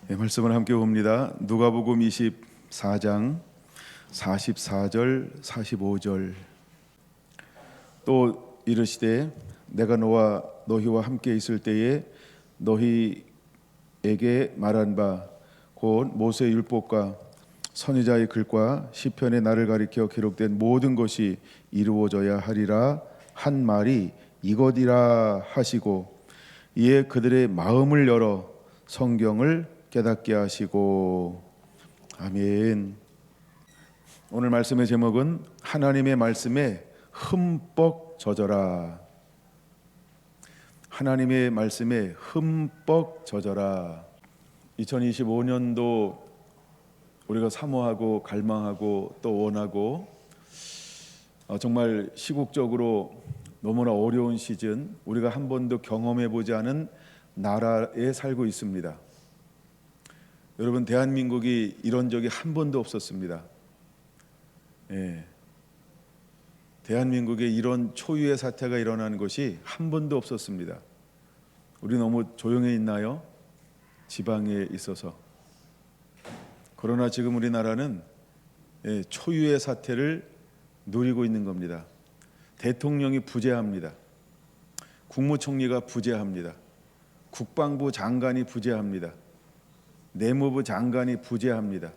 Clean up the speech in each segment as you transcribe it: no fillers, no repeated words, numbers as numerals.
말씀을 함께 봅니다. 누가복음 24장 44절 45절. 또 이르시되 내가 너희와 함께 있을 때에 너희에게 말한 바 곧 모세의 율법과 선지자의 글과 시편의 나를 가리켜 기록된 모든 것이 이루어져야 하리라 한 말이 이것이라 하시고, 이에 그들의 마음을 열어 성경을 깨닫게 하시고. 아멘. 오늘 말씀의 제목은 하나님의 말씀에 흠뻑 젖어라. 하나님의 말씀에 흠뻑 젖어라. 2025년도 우리가 사모하고 갈망하고 또 원하고 정말 시국적으로 너무나 어려운 시즌, 우리가 한 번도 경험해 보지 않은 나라에 살고 있습니다. 여러분, 대한민국이 이런 적이 한 번도 없었습니다. 대한민국에 이런 초유의 사태가 일어나는 것이 한 번도 없었습니다. 우리 너무 조용해 있나요? 지방에 있어서. 그러나 지금 우리나라는 초유의 사태를 누리고 있는 겁니다. 대통령이 부재합니다. 국무총리가 부재합니다. 국방부 장관이 부재합니다. 내무부 장관이 부재합니다.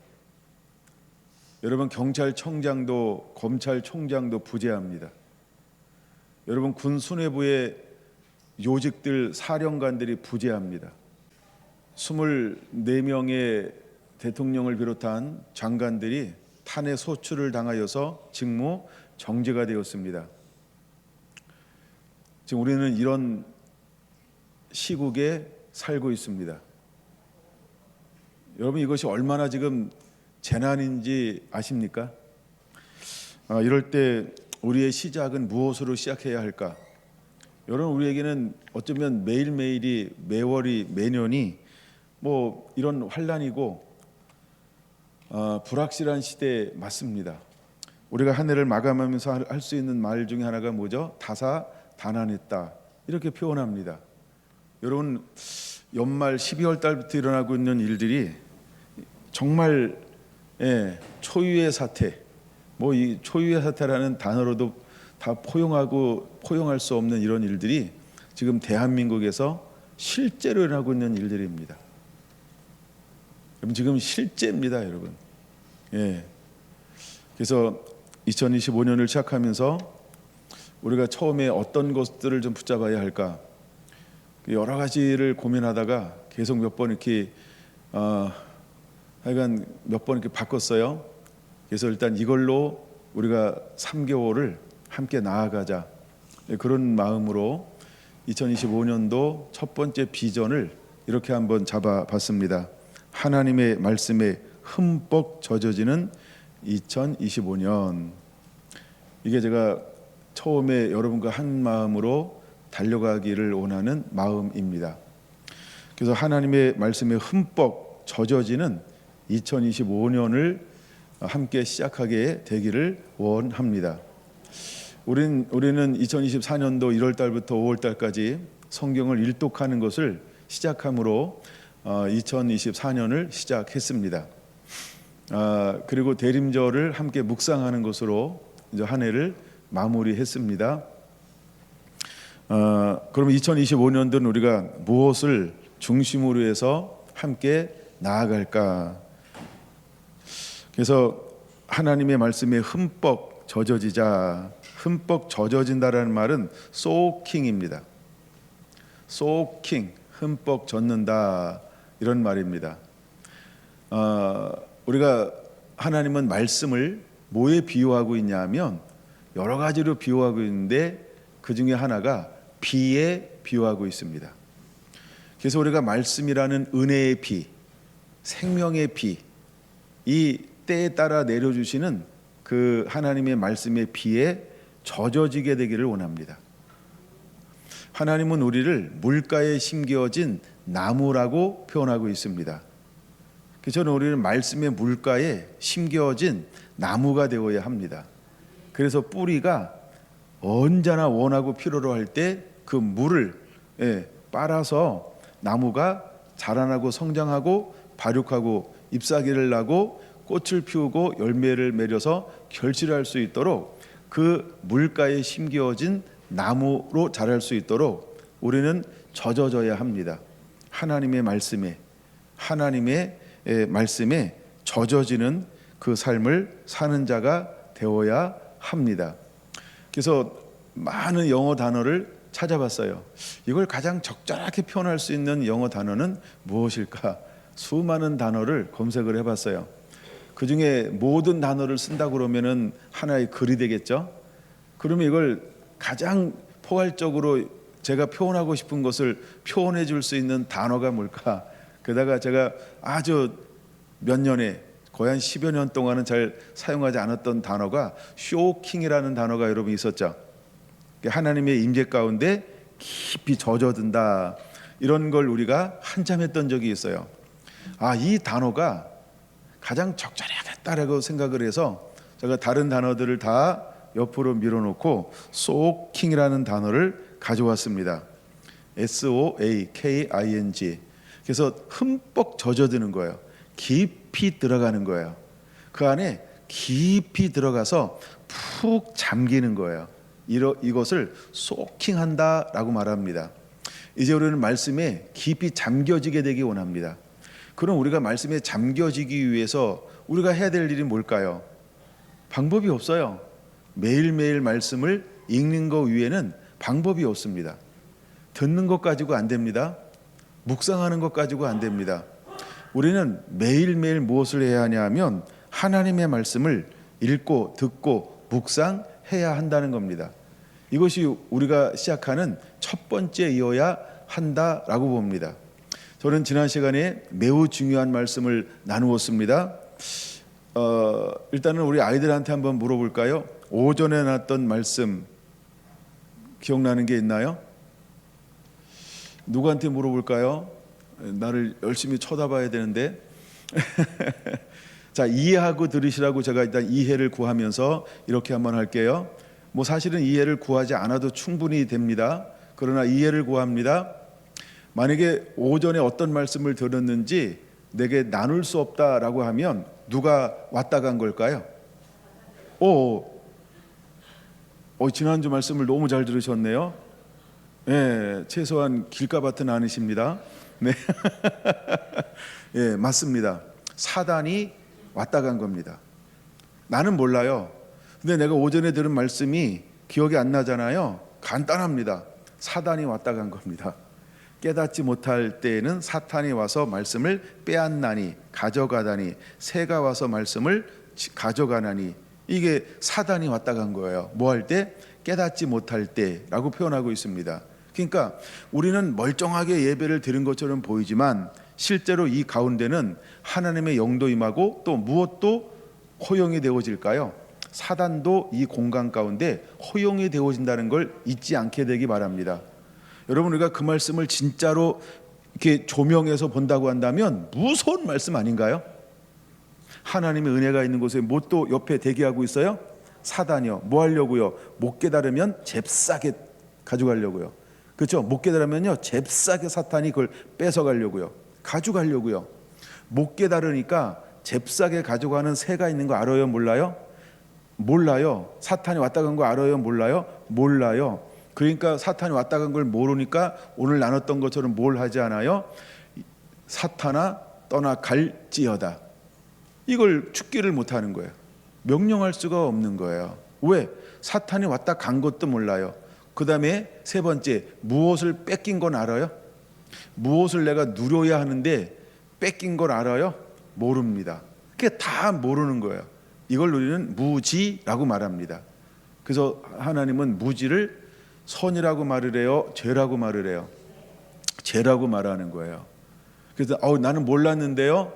여러분, 경찰청장도 검찰총장도 부재합니다. 여러분, 군 수뇌부의 요직들 사령관들이 부재합니다. 24명의 대통령을 비롯한 장관들이 탄핵 소추를 당하여서 직무 정지가 되었습니다. 지금 우리는 이런 시국에 살고 있습니다. 여러분, 이것이 얼마나 지금 재난인지 아십니까? 이럴 때 우리의 시작은 무엇으로 시작해야 할까? 여러분, 우리에게는 어쩌면 매일매일이, 매월이, 매년이 이런 환란이고 불확실한 시대에 맞습니다. 우리가 한 해를 마감하면서 할 수 있는 말 중에 하나가 뭐죠? 다사다난했다, 이렇게 표현합니다. 여러분, 연말 12월 달부터 일어나고 있는 일들이 정말 초유의 사태, 이 초유의 사태라는 단어로도 다 포용할 수 없는 이런 일들이 지금 대한민국에서 실제로 일어나고 있는 일들입니다. 지금 실제입니다, 여러분. 그래서 2025년을 시작하면서 우리가 처음에 어떤 것들을 좀 붙잡아야 할까, 여러 가지를 고민하다가 계속 몇 번 이렇게 하여간 몇 번 이렇게 바꿨어요. 그래서 일단 이걸로 우리가 3개월을 함께 나아가자, 그런 마음으로 2025년도 첫 번째 비전을 이렇게 한번 잡아봤습니다. 하나님의 말씀에 흠뻑 젖어지는 2025년. 이게 제가 처음에 여러분과 한 마음으로 달려가기를 원하는 마음입니다. 그래서 하나님의 말씀에 흠뻑 젖어지는 2025년을 함께 시작하게 되기를 원합니다. 우리는 2024년도 1월 달부터 5월 달까지 성경을 일독하는 것을 시작함으로 2024년을 시작했습니다. 그리고 대림절을 함께 묵상하는 것으로 이제 한 해를 마무리했습니다. 그럼 2025년도는 우리가 무엇을 중심으로 해서 함께 나아갈까? 그래서 하나님의 말씀에 흠뻑 젖어지자. 흠뻑 젖어진다라는 말은 소킹입니다. 소킹, 흠뻑 젖는다, 이런 말입니다. 우리가 하나님은 말씀을 뭐에 비유하고 있냐면 여러 가지로 비유하고 있는데 그 중에 하나가 비에 비유하고 있습니다. 그래서 우리가 말씀이라는 은혜의 비, 생명의 비, 이 때에 따라 내려주시는 그 하나님의 말씀의 비에 젖어지게 되기를 원합니다. 하나님은 우리를 물가에 심겨진 나무라고 표현하고 있습니다. 그래서 저는 우리는 말씀의 물가에 심겨진 나무가 되어야 합니다. 그래서 뿌리가 언제나 원하고 필요로 할 때 그 물을 빨아서 나무가 자라나고 성장하고 발육하고 잎사귀를 나고 꽃을 피우고 열매를 맺어서 결실을 할 수 있도록 그 물가에 심겨진 나무로 자랄 수 있도록 우리는 젖어져야 합니다. 하나님의 말씀에 젖어지는 그 삶을 사는 자가 되어야 합니다. 그래서 많은 영어 단어를 찾아봤어요. 이걸 가장 적절하게 표현할 수 있는 영어 단어는 무엇일까? 수많은 단어를 검색을 해봤어요. 그 중에 모든 단어를 쓴다 그러면은 하나의 글이 되겠죠. 그러면 이걸 가장 포괄적으로 제가 표현하고 싶은 것을 표현해 줄 수 있는 단어가 뭘까? 게다가 제가 아주 몇 년에 거의 한 10여 년 동안은 잘 사용하지 않았던 단어가 쇼킹이라는 단어가 여러분 있었죠. 하나님의 임재 가운데 깊이 젖어든다, 이런 걸 우리가 한잠했던 적이 있어요. 이 단어가 가장 적절하겠다라고 생각을 해서 제가 다른 단어들을 다 옆으로 밀어놓고 소킹이라는 단어를 가져왔습니다. SOAKING. 그래서 흠뻑 젖어드는 거예요. 깊이 들어가는 거예요. 그 안에 깊이 들어가서 푹 잠기는 거예요. 이것을 소킹한다라고 말합니다. 이제 우리는 말씀에 깊이 잠겨지게 되기 원합니다. 그럼 우리가 말씀에 잠겨지기 위해서 우리가 해야 될 일이 뭘까요? 방법이 없어요. 매일매일 말씀을 읽는 것 위에는 방법이 없습니다. 듣는 것 가지고 안 됩니다. 묵상하는 것 가지고 안 됩니다. 우리는 매일매일 무엇을 해야 하냐 하면 하나님의 말씀을 읽고 듣고 묵상해야 한다는 겁니다. 이것이 우리가 시작하는 첫 번째이어야 한다라고 봅니다. 저는 지난 시간에 매우 중요한 말씀을 나누었습니다. 일단은 우리 아이들한테 한번 물어볼까요? 오전에 나왔던 말씀 기억나는 게 있나요? 누구한테 물어볼까요? 나를 열심히 쳐다봐야 되는데. 자, 이해하고 들으시라고 제가 일단 이해를 구하면서 이렇게 한번 할게요. 뭐 사실은 이해를 구하지 않아도 충분히 됩니다. 그러나 이해를 구합니다. 만약에 오전에 어떤 말씀을 들었는지 내게 나눌 수 없다라고 하면 누가 왔다 간 걸까요? 지난주 말씀을 너무 잘 들으셨네요. 네, 최소한 길가밭은 아니십니다. 네, 예, 맞습니다. 사단이 왔다 간 겁니다. 나는 몰라요. 근데 내가 오전에 들은 말씀이 기억이 안 나잖아요. 간단합니다. 사단이 왔다 간 겁니다. 깨닫지 못할 때에는 사탄이 와서 말씀을 빼앗나니, 가져가다니, 새가 와서 말씀을 가져가나니, 이게 사단이 왔다 간 거예요. 뭐 할 때? 깨닫지 못할 때라고 표현하고 있습니다. 그러니까 우리는 멀쩡하게 예배를 드린 것처럼 보이지만 실제로 이 가운데는 하나님의 영도 임하고 또 무엇도 허용이 되어질까요? 사단도 이 공간 가운데 허용이 되어진다는 걸 잊지 않게 되기 바랍니다. 여러분, 우리가 그 말씀을 진짜로 이렇게 조명해서 본다고 한다면 무서운 말씀 아닌가요? 하나님의 은혜가 있는 곳에 뭐 또 옆에 대기하고 있어요? 사단이요. 뭐 하려고요? 못 깨달으면 잽싸게 가져가려고요. 그렇죠? 못 깨달으면요, 잽싸게 사탄이 그걸 뺏어가려고요. 가져가려고요. 못 깨달으니까 잽싸게 가져가는 새가 있는 거 알아요? 몰라요? 몰라요. 사탄이 왔다 간 거 알아요? 몰라요? 몰라요. 그러니까 사탄이 왔다 간 걸 모르니까 오늘 나눴던 것처럼 뭘 하지 않아요? 사탄아 떠나 갈지어다. 이걸 죽기를 못하는 거예요. 명령할 수가 없는 거예요. 왜? 사탄이 왔다 간 것도 몰라요. 그 다음에 세 번째, 무엇을 뺏긴 건 알아요? 무엇을 내가 누려야 하는데 뺏긴 걸 알아요? 모릅니다. 그게 다 모르는 거예요. 이걸 우리는 무지라고 말합니다. 그래서 하나님은 무지를 선이라고 말을 해요? 죄라고 말을 해요? 죄라고 말하는 거예요. 그래서 나는 몰랐는데요.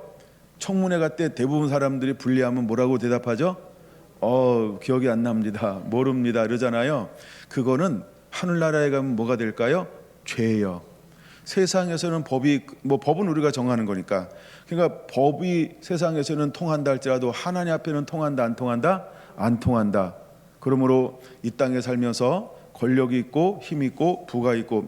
청문회 갈 때 대부분 사람들이 불리하면 뭐라고 대답하죠? 기억이 안 납니다. 모릅니다. 이러잖아요. 그거는 하늘나라에 가면 뭐가 될까요? 죄예요. 세상에서는 법은 우리가 정하는 거니까. 그러니까 법이 세상에서는 통한다 할지라도 하나님 앞에는 통한다, 안 통한다? 안 통한다. 그러므로 이 땅에 살면서 권력이 있고 힘 있고 부가 있고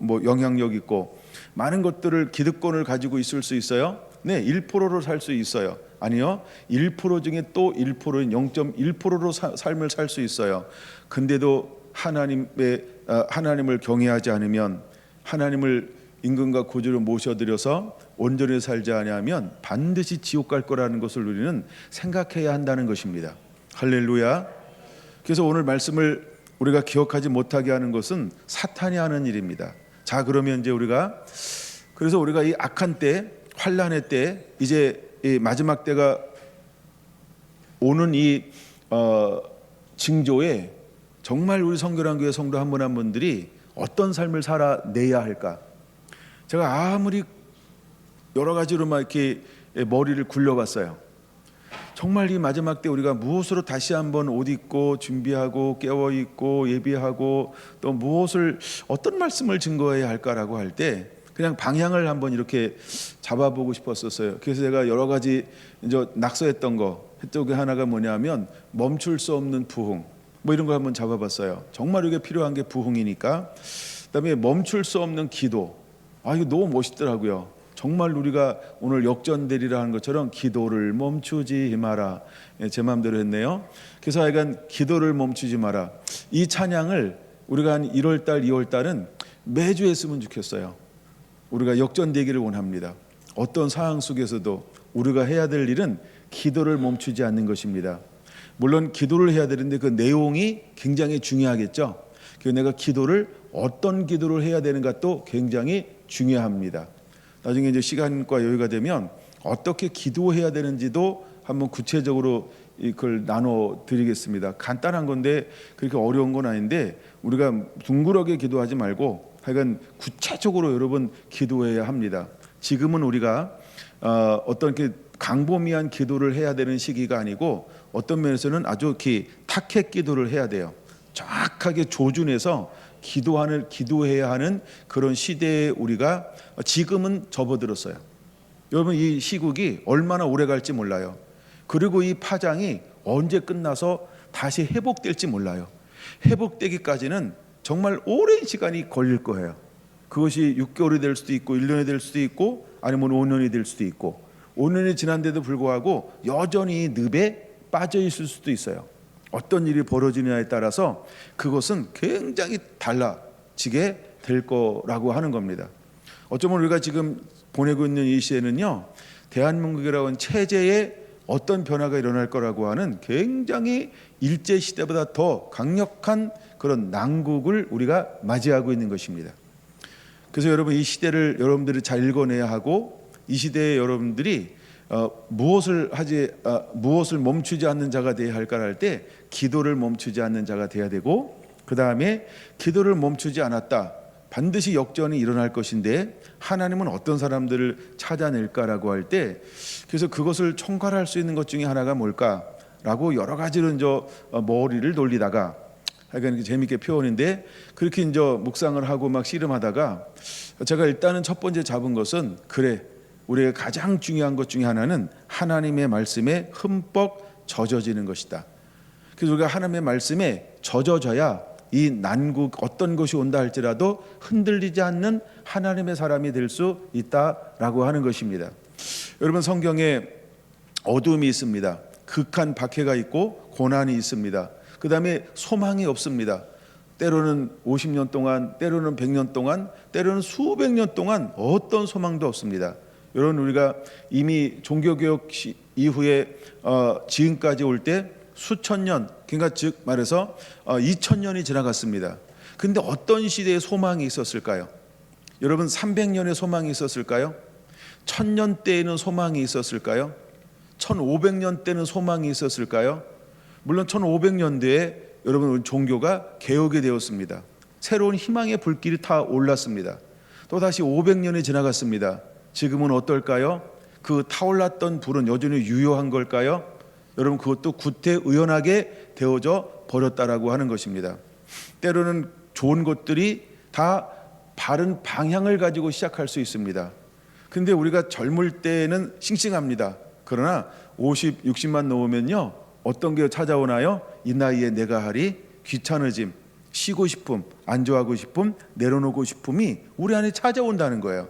영향력 있고 많은 것들을 기득권을 가지고 있을 수 있어요? 네, 1%로 살 수 있어요. 아니요, 1% 중에 또 1%인 0.1%로 삶을 살 수 있어요. 근데도 하나님을 경외하지 않으면, 하나님을 임금과 구주로 모셔드려서 온전히 살지 않으면 반드시 지옥 갈 거라는 것을 우리는 생각해야 한다는 것입니다. 할렐루야. 그래서 오늘 말씀을 우리가 기억하지 못하게 하는 것은 사탄이 하는 일입니다. 자, 그러면 이제 그래서 우리가 이 악한 때, 환난의 때, 이제 이 마지막 때가 오는 이 징조에 정말 우리 성결한 교회 성도 한 분 한 분들이 어떤 삶을 살아내야 할까? 제가 아무리 여러 가지로 막 이렇게 머리를 굴려봤어요. 정말 이 마지막 때 우리가 무엇으로 다시 한번 옷 입고 준비하고 깨어 있고 예비하고 또 어떤 말씀을 증거해야 할까라고 할 때 그냥 방향을 한번 이렇게 잡아보고 싶었었어요. 그래서 제가 여러 가지 이제 낙서했던 게 하나가 뭐냐면 멈출 수 없는 부흥, 이런 걸 한번 잡아봤어요. 정말 이게 필요한 게 부흥이니까. 그다음에 멈출 수 없는 기도. 이거 너무 멋있더라고요. 정말 우리가 오늘 역전되리라 하는 것처럼 기도를 멈추지 마라. 제 마음대로 했네요. 그래서 하여간 기도를 멈추지 마라. 이 찬양을 우리가 한 1월달, 2월달은 매주 했으면 좋겠어요. 우리가 역전되기를 원합니다. 어떤 상황 속에서도 우리가 해야 될 일은 기도를 멈추지 않는 것입니다. 물론 기도를 해야 되는데 그 내용이 굉장히 중요하겠죠. 그래서 내가 어떤 기도를 해야 되는가 또 굉장히 중요합니다. 나중에 이제 시간과 여유가 되면 어떻게 기도해야 되는지도 한번 구체적으로 이걸 나눠 드리겠습니다. 간단한 건데 그렇게 어려운 건 아닌데 우리가 둥그렇게 기도하지 말고 하여간 구체적으로 여러분 기도해야 합니다. 지금은 우리가 어떤 광범위한 기도를 해야 되는 시기가 아니고 어떤 면에서는 아주 타켓 기도를 해야 돼요. 정확하게 조준해서 기도해야 하는 그런 시대에 우리가 지금은 접어들었어요. 여러분, 이 시국이 얼마나 오래 갈지 몰라요. 그리고 이 파장이 언제 끝나서 다시 회복될지 몰라요. 회복되기까지는 정말 오랜 시간이 걸릴 거예요. 그것이 6개월이 될 수도 있고 1년이 될 수도 있고 아니면 5년이 될 수도 있고 5년이 지난데도 불구하고 여전히 늪에 빠져 있을 수도 있어요. 어떤 일이 벌어지느냐에 따라서 그것은 굉장히 달라지게 될 거라고 하는 겁니다. 어쩌면 우리가 지금 보내고 있는 이 시에는요, 대한민국이라고 하는 체제에 어떤 변화가 일어날 거라고 하는 굉장히 일제시대보다 더 강력한 그런 난국을 우리가 맞이하고 있는 것입니다. 그래서 여러분, 이 시대를 여러분들이 잘 읽어내야 하고 이 시대에 여러분들이 무엇을 멈추지 않는 자가 되어야 할까 할 때 기도를 멈추지 않는 자가 되어야 되고, 그 다음에 기도를 멈추지 않았다, 반드시 역전이 일어날 것인데 하나님은 어떤 사람들을 찾아낼까라고 할 때, 그래서 그것을 총괄할 수 있는 것 중에 하나가 뭘까라고 여러 가지로 머리를 돌리다가, 하여간 재밌게 표현인데 그렇게 묵상을 하고 막 씨름하다가 제가 일단은 첫 번째 잡은 것은, 그래, 우리가 가장 중요한 것 중에 하나는 하나님의 말씀에 흠뻑 젖어지는 것이다. 그래서 우리가 하나님의 말씀에 젖어져야 이 난국, 어떤 것이 온다 할지라도 흔들리지 않는 하나님의 사람이 될 수 있다라고 하는 것입니다. 여러분, 성경에 어둠이 있습니다. 극한 박해가 있고 고난이 있습니다. 그 다음에 소망이 없습니다. 때로는 50년 동안, 때로는 100년 동안, 때로는 수백 년 동안 어떤 소망도 없습니다. 여러분, 우리가 이미 종교개혁 이후에 지금까지 올 때 수천 년, 그러니까 즉 말해서 2000년이 지나갔습니다. 근데 어떤 시대에 소망이 있었을까요? 여러분, 300년의 소망이 있었을까요? 1000년 때에는 소망이 있었을까요? 1500년 때는 소망이 있었을까요? 물론 1500년대에 여러분, 종교가 개혁이 되었습니다. 새로운 희망의 불길이 타 올랐습니다. 또 다시 500년이 지나갔습니다. 지금은 어떨까요? 그 타올랐던 불은 여전히 유효한 걸까요? 여러분, 그것도 구태의연하게 되어져 버렸다라고 하는 것입니다. 때로는 좋은 것들이 다 바른 방향을 가지고 시작할 수 있습니다. 근데 우리가 젊을 때는 싱싱합니다. 그러나 50, 60만 넘으면요, 어떤 게 찾아오나요? 이 나이에 내가 하리 귀찮아짐, 쉬고 싶음, 안주하고 싶음, 내려놓고 싶음이 우리 안에 찾아온다는 거예요.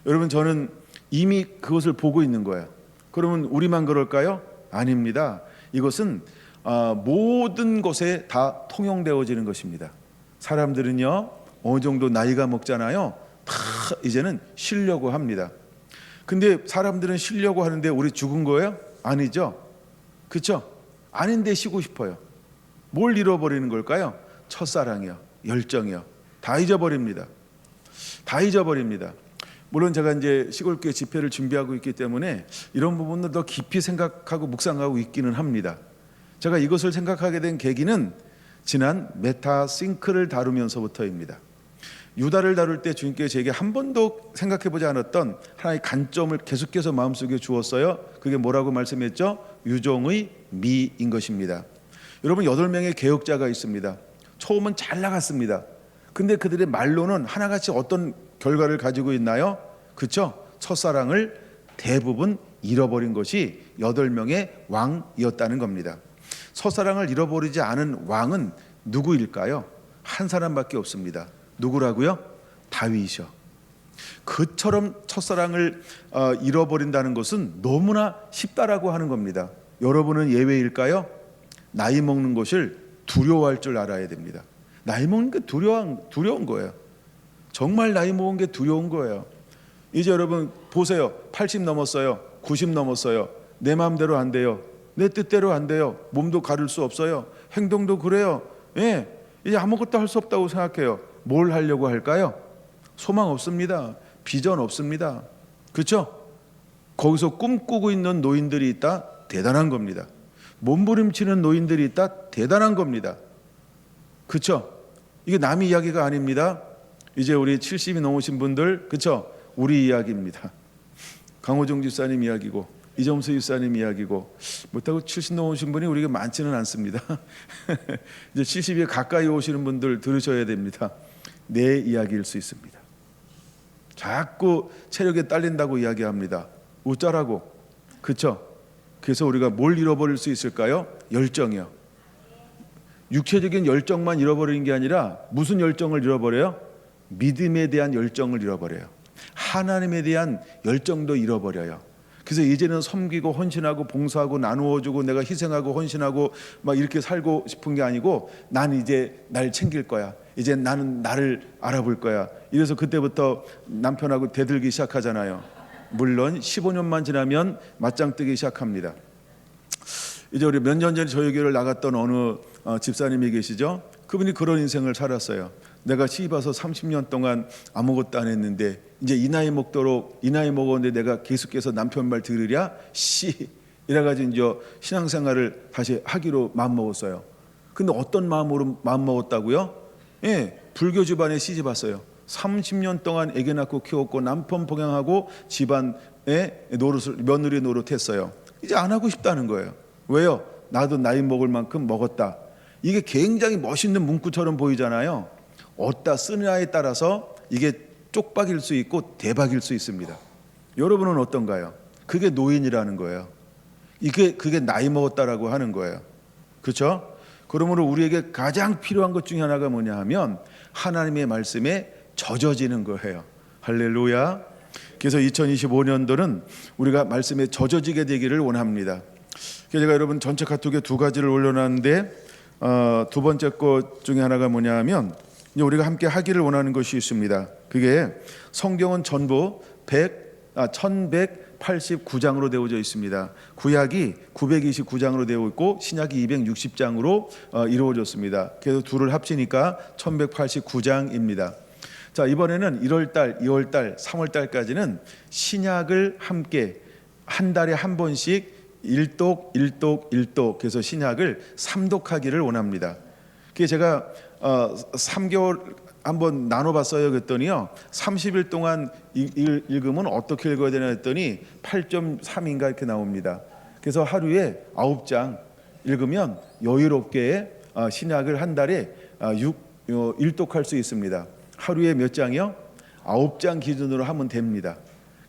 여러분, 저는 이미 그것을 보고 있는 거예요. 그러면 우리만 그럴까요? 아닙니다. 이것은 모든 것에 다 통용되어지는 것입니다. 사람들은요, 어느 정도 나이가 먹잖아요. 다 이제는 쉬려고 합니다. 근데 사람들은 쉬려고 하는데 우리 죽은 거예요? 아니죠. 그렇죠? 아닌데 쉬고 싶어요. 뭘 잃어버리는 걸까요? 첫사랑이요, 열정이요. 다 잊어버립니다. 다 잊어버립니다. 물론 제가 이제 시골교회 집회를 준비하고 있기 때문에 이런 부분을 더 깊이 생각하고 묵상하고 있기는 합니다. 제가 이것을 생각하게 된 계기는 지난 메타싱크를 다루면서부터입니다. 유다를 다룰 때 주님께서 제게 한 번도 생각해보지 않았던 하나의 관점을 계속해서 마음속에 주었어요. 그게 뭐라고 말씀했죠? 유종의 미인 것입니다. 여러분, 8명의 개혁자가 있습니다. 처음은 잘 나갔습니다. 근데 그들의 말로는 하나같이 어떤 결과를 가지고 있나요? 그렇죠? 첫사랑을 대부분 잃어버린 것이 8명의 왕이었다는 겁니다. 첫사랑을 잃어버리지 않은 왕은 누구일까요? 한 사람밖에 없습니다. 누구라고요? 다윗이요. 그처럼 첫사랑을 잃어버린다는 것은 너무나 쉽다라고 하는 겁니다. 여러분은 예외일까요? 나이 먹는 것을 두려워할 줄 알아야 됩니다. 나이 먹는 게 두려운 거예요. 정말 나이 먹은 게 두려운 거예요. 이제 여러분 보세요. 80 넘었어요. 90 넘었어요. 내 마음대로 안 돼요. 내 뜻대로 안 돼요. 몸도 가릴 수 없어요. 행동도 그래요. 예, 이제 아무것도 할 수 없다고 생각해요. 뭘 하려고 할까요? 소망 없습니다. 비전 없습니다. 그렇죠? 거기서 꿈꾸고 있는 노인들이 있다? 대단한 겁니다. 몸부림치는 노인들이 있다? 대단한 겁니다. 그렇죠? 이게 남의 이야기가 아닙니다. 이제 우리 70이 넘으신 분들, 그렇죠? 우리 이야기입니다. 강호정 집사님 이야기고 이정수 집사님 이야기고, 못하고 70 넘으신 분이 우리가 많지는 않습니다. 이제 70에 가까이 오시는 분들 들으셔야 됩니다. 내 이야기일 수 있습니다. 자꾸 체력에 딸린다고 이야기합니다. 웃자라고. 그렇죠? 그래서 우리가 뭘 잃어버릴 수 있을까요? 열정이요. 육체적인 열정만 잃어버리는 게 아니라 무슨 열정을 잃어버려요? 믿음에 대한 열정을 잃어버려요. 하나님에 대한 열정도 잃어버려요. 그래서 이제는 섬기고 헌신하고 봉사하고 나누어주고 내가 희생하고 헌신하고 막 이렇게 살고 싶은 게 아니고, 난 이제 날 챙길 거야. 이제 나는 나를 알아볼 거야. 이래서 그때부터 남편하고 대들기 시작하잖아요. 물론 15년만 지나면 맞짱 뜨기 시작합니다. 이제 우리 몇 년 전에 저희 교회를 나갔던 어느 집사님이 계시죠. 그분이 그런 인생을 살았어요. 내가 시집 와서 30년 동안 아무것도 안 했는데 이제 이 나이 먹도록, 이 나이 먹었는데 내가 계속해서 남편 말 들으랴? 이래가지고 이제 신앙생활을 다시 하기로 마음먹었어요. 근데 어떤 마음으로 마음먹었다고요? 예, 불교 집안에 시집 왔어요. 30년 동안 애기 낳고 키웠고 남편 봉양하고 집안에 며느리 노릇했어요. 이제 안 하고 싶다는 거예요. 왜요? 나도 나이 먹을 만큼 먹었다. 이게 굉장히 멋있는 문구처럼 보이잖아요. 어디다 쓰느냐에 따라서 이게 쪽박일 수 있고 대박일 수 있습니다. 여러분은 어떤가요? 그게 노인이라는 거예요. 그게 나이 먹었다라고 하는 거예요. 그렇죠? 그러므로 우리에게 가장 필요한 것 중에 하나가 뭐냐 하면 하나님의 말씀에 젖어지는 거예요. 할렐루야. 그래서 2025년도는 우리가 말씀에 젖어지게 되기를 원합니다. 그래서 제가 여러분 전체 카톡에 2가지를 올려놨는데, 두 번째 것 중에 하나가 뭐냐 하면 우리가 함께 하기를 원하는 것이 있습니다. 그게 성경은 전부 1189장으로 되어져 있습니다. 구약이 929장으로 되어 있고 신약이 260장으로 이루어졌습니다. 그래서 둘을 합치니까 1189장입니다. 자, 이번에는 1월달, 2월달, 3월달까지는 신약을 함께 한 달에 한 번씩 일독 해서 신약을 3독하기를 원합니다. 그게 제가 3개월 한번 나눠봤어요. 그랬더니요, 30일 동안 읽으면 어떻게 읽어야 되나 했더니 8.3인가 이렇게 나옵니다. 그래서 하루에 9장 읽으면 여유롭게 신약을 한 달에 1독할 수 있습니다. 하루에 몇 장이요? 9장 기준으로 하면 됩니다.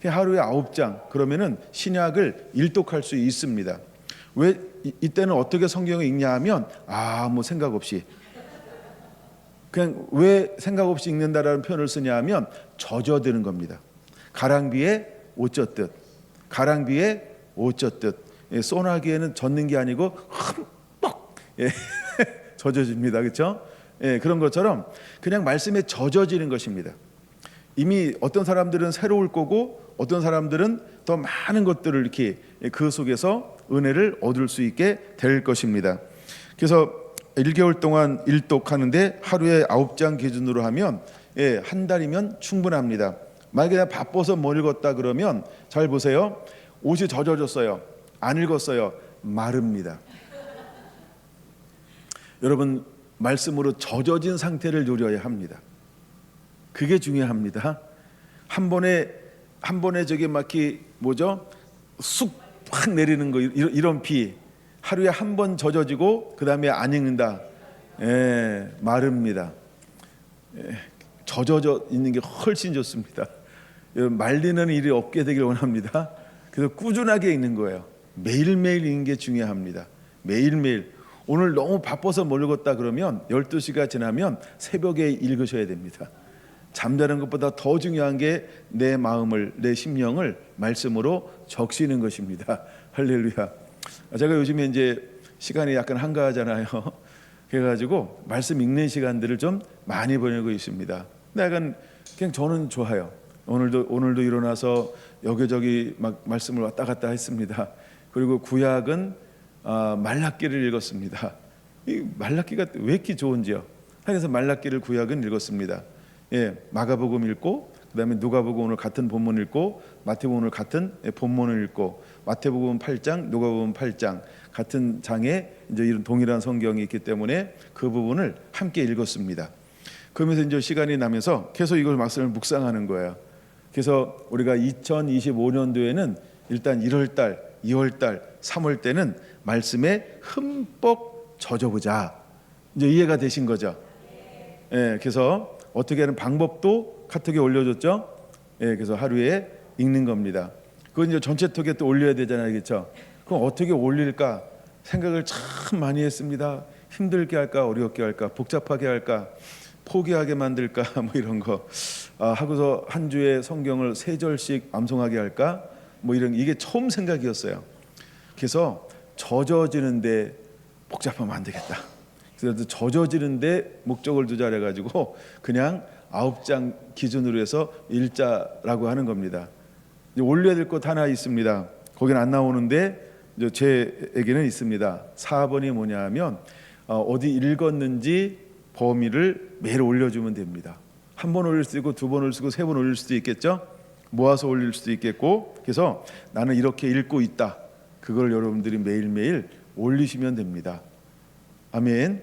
하루에 9장 그러면은 신약을 일독할 수 있습니다. 왜 이때는 어떻게 성경을 읽냐 하면 아무 생각 없이 그냥 왜 생각 없이 읽는다라는 표현을 쓰냐 하면 젖어드는 겁니다. 가랑비에 옷 젖듯, 가랑비에 옷 젖듯. 예, 소나기에는 젖는 게 아니고 흠뻑 예, 젖어집니다. 그렇죠? 예, 그런 것처럼 그냥 말씀에 젖어지는 것입니다. 이미 어떤 사람들은 새로울 거고 어떤 사람들은 더 많은 것들을 이렇게 그 속에서 은혜를 얻을 수 있게 될 것입니다. 그래서 1개월 동안 일독하는데 하루에 9장 기준으로 하면 한 달이면 충분합니다. 만약에 내가 바빠서 못 읽었다 그러면 잘 보세요. 옷이 젖어졌어요. 안 읽었어요. 마릅니다. 여러분, 말씀으로 젖어진 상태를 누려야 합니다. 그게 중요합니다. 한 번에 저기 막히 뭐죠? 쑥 확 내리는 거 이런 비 하루에 한 번 젖어지고 그 다음에 안 읽는다. 예, 마릅니다. 예, 젖어져 있는 게 훨씬 좋습니다. 말리는 일이 없게 되길 원합니다. 그래서 꾸준하게 읽는 거예요. 매일매일 읽는 게 중요합니다. 매일매일. 오늘 너무 바빠서 못 읽었다 그러면 12시가 지나면 새벽에 읽으셔야 됩니다. 잠자는 것보다 더 중요한 게 내 마음을, 내 심령을 말씀으로 적시는 것입니다. 할렐루야. 제가 요즘에 이제 시간이 약간 한가하잖아요. 그래가지고 말씀 읽는 시간들을 좀 많이 보내고 있습니다. 근데 약간 그냥 저는 좋아요. 오늘도 일어나서 여기저기 막 말씀을 왔다 갔다 했습니다. 그리고 구약은 말라기를 읽었습니다. 이 말라기가 왜 이렇게 좋은지요? 그래서 말라기를 구약은 읽었습니다. 예, 마가복음 읽고 그다음에 누가복음 오늘 같은 본문 읽고 마태복음 오늘 같은 본문을 읽고 마태복음 8장, 누가복음 8장 같은 장에 이제 이런 동일한 성경이 있기 때문에 그 부분을 함께 읽었습니다. 그러면서 이제 시간이 나면서 계속 이걸 말씀을 묵상하는 거예요. 그래서 우리가 2025년도에는 일단 1월 달, 2월 달, 3월 때는 말씀에 흠뻑 젖어보자. 이제 이해가 되신 거죠? 예, 그래서 어떻게 하는 방법도 카톡에 올려줬죠. 예, 그래서 하루에 읽는 겁니다. 그건 이제 전체 톡에 또 올려야 되잖아요, 그렇죠? 그럼 어떻게 올릴까 생각을 참 많이 했습니다. 힘들게 할까, 어렵게 할까, 복잡하게 할까, 포기하게 만들까, 뭐 이런 거 하고서 한 주에 성경을 3절씩 암송하게 할까, 뭐 이런 이게 처음 생각이었어요. 그래서 젖어지는데 복잡하면 안 되겠다. 그래서 젖어지는데 목적을 두자 해가지고 그냥 9장 기준으로 해서 읽자라고 하는 겁니다. 이제 올려야 될 것 하나 있습니다. 거기는 안 나오는데 제에게는 있습니다. 4번이 뭐냐하면 어디 읽었는지 범위를 매일 올려주면 됩니다. 한 번 올릴 수도 있고 2번 올릴 수도 있고 3번 올릴 수도 있겠죠. 모아서 올릴 수도 있겠고. 그래서 나는 이렇게 읽고 있다. 그걸 여러분들이 매일매일 올리시면 됩니다. 아멘.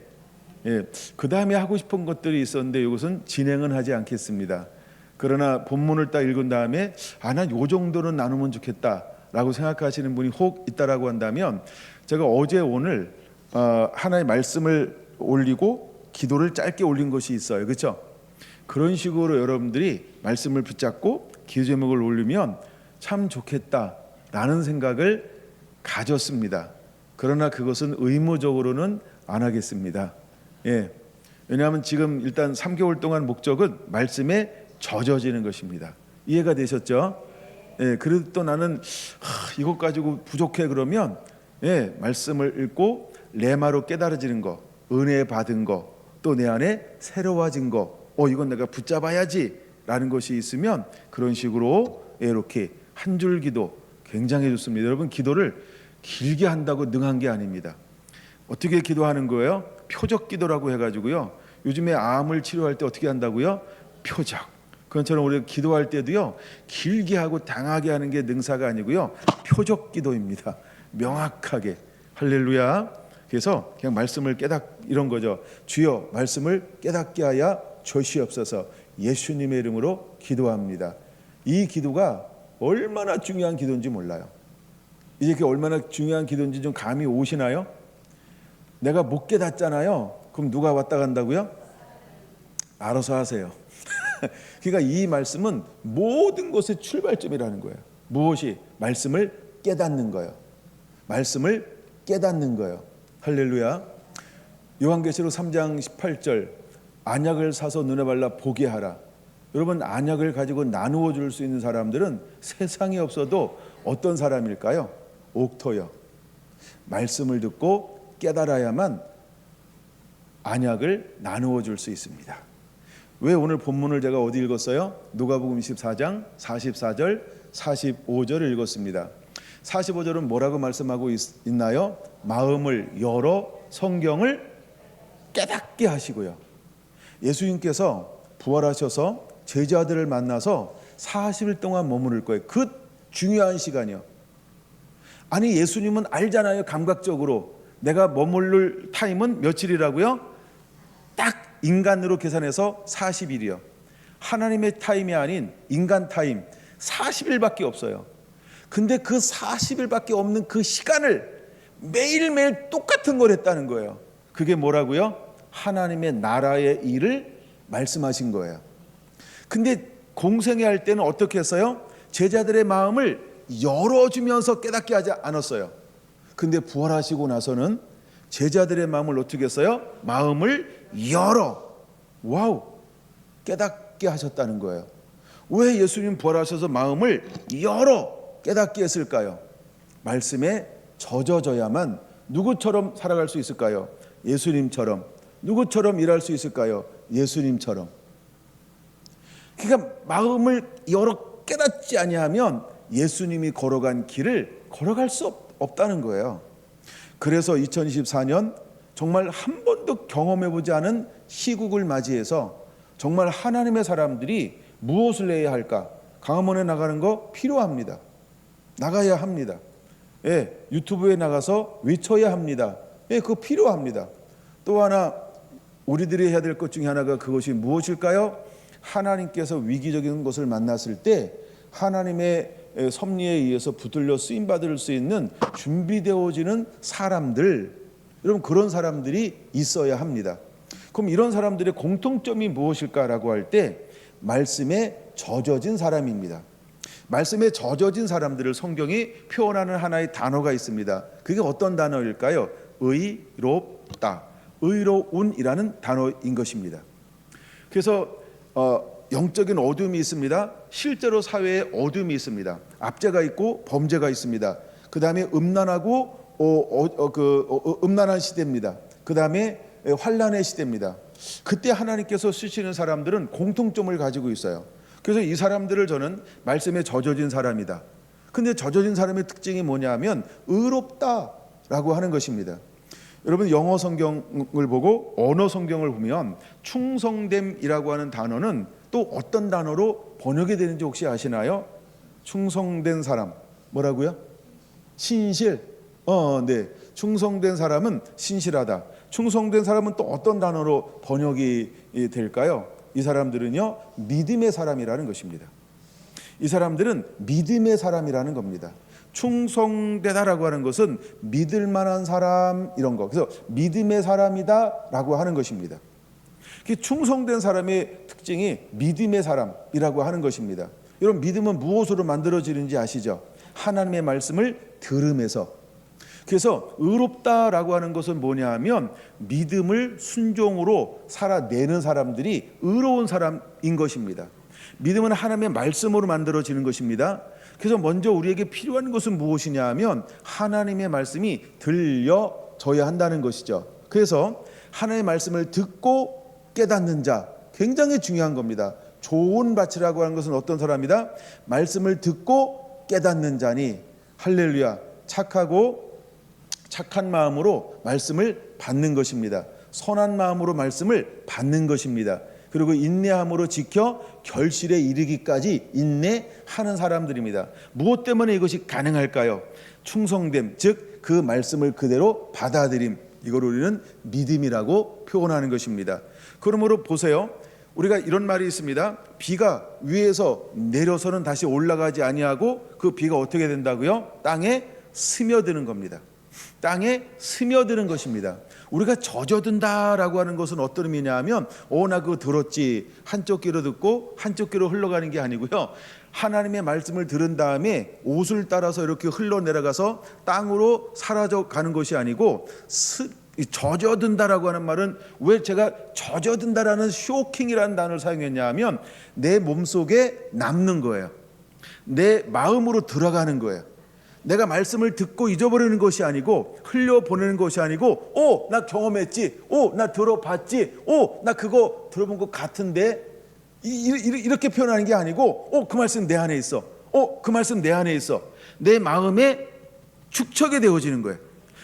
예, 그 다음에 하고 싶은 것들이 있었는데 이것은 진행은 하지 않겠습니다. 그러나 본문을 딱 읽은 다음에 난 요 정도는 나누면 좋겠다라고 생각하시는 분이 혹 있다라고 한다면 제가 어제 오늘 하나의 말씀을 올리고 기도를 짧게 올린 것이 있어요. 그렇죠? 그런 식으로 여러분들이 말씀을 붙잡고 기도 제목을 올리면 참 좋겠다라는 생각을 가졌습니다. 그러나 그것은 의무적으로는 안 하겠습니다. 예, 왜냐하면 지금 일단 3개월 동안 목적은 말씀에 젖어지는 것입니다. 이해가 되셨죠? 예, 그래도 또 나는 이것 가지고 부족해 그러면 말씀을 읽고 레마로 깨달아지는 거, 은혜 받은 거, 또 내 안에 새로워진 거, 이건 내가 붙잡아야지 라는 것이 있으면 그런 식으로 이렇게 한 줄 기도 굉장히 좋습니다. 여러분, 기도를 길게 한다고 능한 게 아닙니다. 어떻게 기도하는 거예요? 표적 기도라고 해가지고요. 요즘에 암을 치료할 때 어떻게 한다고요? 표적. 그것처럼 우리가 기도할 때도요. 길게 하고 당하게 하는 게 능사가 아니고요. 표적 기도입니다. 명확하게. 할렐루야. 그래서 그냥 말씀을 이런 거죠. 주여 말씀을 깨닫게 하여 주시옵소서. 예수님의 이름으로 기도합니다. 이 기도가 얼마나 중요한 기도인지 몰라요. 이제 그게 얼마나 중요한 기도인지 좀 감이 오시나요? 내가 못 깨닫잖아요. 그럼 누가 왔다 간다고요? 알아서 하세요. 그러니까 이 말씀은 모든 것의 출발점이라는 거예요. 무엇이? 말씀을 깨닫는 거예요. 말씀을 깨닫는 거예요. 할렐루야. 요한계시록 3장 18절 안약을 사서 눈에 발라 보게 하라. 여러분, 안약을 가지고 나누어 줄 수 있는 사람들은 세상에 없어도 어떤 사람일까요? 옥토요. 말씀을 듣고 깨달아야만 안약을 나누어 줄 수 있습니다. 왜 오늘 본문을 제가 어디 읽었어요? 누가복음 24장 44절 45절을 읽었습니다. 45절은 뭐라고 말씀하고 있나요? 마음을 열어 성경을 깨닫게 하시고요. 예수님께서 부활하셔서 제자들을 만나서 40일 동안 머무를 거예요. 그 중요한 시간이요. 아니, 예수님은 알잖아요. 감각적으로 내가 머무를 타임은 며칠이라고요? 딱 인간으로 계산해서 40일이요. 하나님의 타임이 아닌 인간 타임 40일밖에 없어요. 근데 그 40일밖에 없는 그 시간을 매일매일 똑같은 걸 했다는 거예요. 그게 뭐라고요? 하나님의 나라의 일을 말씀하신 거예요. 근데 공생애 할 때는 어떻게 했어요? 제자들의 마음을 열어주면서 깨닫게 하지 않았어요. 근데 부활하시고 나서는 제자들의 마음을 어떻게 했어요? 마음을 열어, 와우, 깨닫게 하셨다는 거예요. 왜 예수님 부활하셔서 마음을 열어 깨닫게 했을까요? 말씀에 젖어져야만 누구처럼 살아갈 수 있을까요? 예수님처럼. 누구처럼 일할 수 있을까요? 예수님처럼. 그러니까 마음을 열어 깨닫지 아니하면 예수님이 걸어간 길을 걸어갈 수 없다는 거예요. 그래서 2024년 정말 한 번도 경험해보지 않은 시국을 맞이해서 정말 하나님의 사람들이 무엇을 해야 할까? 강화문에 나가는 거 필요합니다. 나가야 합니다. 예, 유튜브에 나가서 외쳐야 합니다. 예, 그거 필요합니다. 또 하나 우리들이 해야 될 것 중에 하나가 그것이 무엇일까요? 하나님께서 위기적인 것을 만났을 때 하나님의 섭리에 의해서 붙들려 쓰임받을 수 있는 준비되어지는 사람들, 여러분 그런 사람들이 있어야 합니다. 그럼 이런 사람들의 공통점이 무엇일까라고 할 때 말씀에 젖어진 사람입니다. 말씀에 젖어진 사람들을 성경이 표현하는 하나의 단어가 있습니다. 그게 어떤 단어일까요? 의롭다, 의로운이라는 단어인 것입니다. 그래서 영적인 어둠이 있습니다. 실제로 사회에 어둠이 있습니다. 압제가 있고 범죄가 있습니다. 그 다음에 음란하고 음란한 시대입니다. 그 다음에 환란의 시대입니다. 그때 하나님께서 쓰시는 사람들은 공통점을 가지고 있어요. 그래서 이 사람들을 저는 말씀에 젖어진 사람이다. 근데 젖어진 사람의 특징이 뭐냐면 의롭다라고 하는 것입니다. 여러분 영어 성경을 보고 언어 성경을 보면 충성됨이라고 하는 단어는 또 어떤 단어로 번역이 되는지 혹시 아시나요? 충성된 사람 뭐라고요? 신실. 네. 충성된 사람은 신실하다. 충성된 사람은 또 어떤 단어로 번역이 될까요? 이 사람들은요 믿음의 사람이라는 것입니다. 이 사람들은 믿음의 사람이라는 겁니다. 충성되다라고 하는 것은 믿을 만한 사람 이런 거. 그래서 믿음의 사람이다라고 하는 것입니다. 충성된 사람의 특징이 믿음의 사람이라고 하는 것입니다. 여러분 믿음은 무엇으로 만들어지는지 아시죠? 하나님의 말씀을 들음에서. 그래서 의롭다라고 하는 것은 뭐냐 하면 믿음을 순종으로 살아내는 사람들이 의로운 사람인 것입니다. 믿음은 하나님의 말씀으로 만들어지는 것입니다. 그래서 먼저 우리에게 필요한 것은 무엇이냐 하면 하나님의 말씀이 들려져야 한다는 것이죠. 그래서 하나님의 말씀을 듣고 깨닫는 자 굉장히 중요한 겁니다. 좋은 밭이라고 하는 것은 어떤 사람이다? 말씀을 듣고 깨닫는 자니 할렐루야. 착한 마음으로 말씀을 받는 것입니다. 선한 마음으로 말씀을 받는 것입니다. 그리고 인내함으로 지켜 결실에 이르기까지 인내하는 사람들입니다. 무엇 때문에 이것이 가능할까요? 충성됨, 즉 그 말씀을 그대로 받아들임. 이걸 우리는 믿음이라고 표현하는 것입니다. 그러므로 보세요. 우리가 이런 말이 있습니다. 비가 위에서 내려서는 다시 올라가지 아니하고 그 비가 어떻게 된다고요? 땅에 스며드는 겁니다. 땅에 스며드는 것입니다. 우리가 젖어든다라고 하는 것은 어떤 의미냐 하면 나 그거 들었지 한쪽 귀로 듣고 한쪽 귀로 흘러가는 게 아니고요. 하나님의 말씀을 들은 다음에 옷을 따라서 이렇게 흘러내려가서 땅으로 사라져 가는 것이 아니고 이 젖어든다라고 하는 말은 왜 제가 젖어든다라는 쇼킹이라는 단어를 사용했냐 하면 내 몸속에 남는 거예요. 내 마음으로 들어가는 거예요. 내가 말씀을 듣고 잊어버리는 것이 아니고 흘려보내는 것이 아니고 나 경험했지, 나 들어봤지, 나 그거 들어본 것 같은데 이렇게 표현하는 게 아니고 그 말씀 내 안에 있어, 그 말씀 내 안에 있어. 내 마음에 축적이 되어지는 거예요.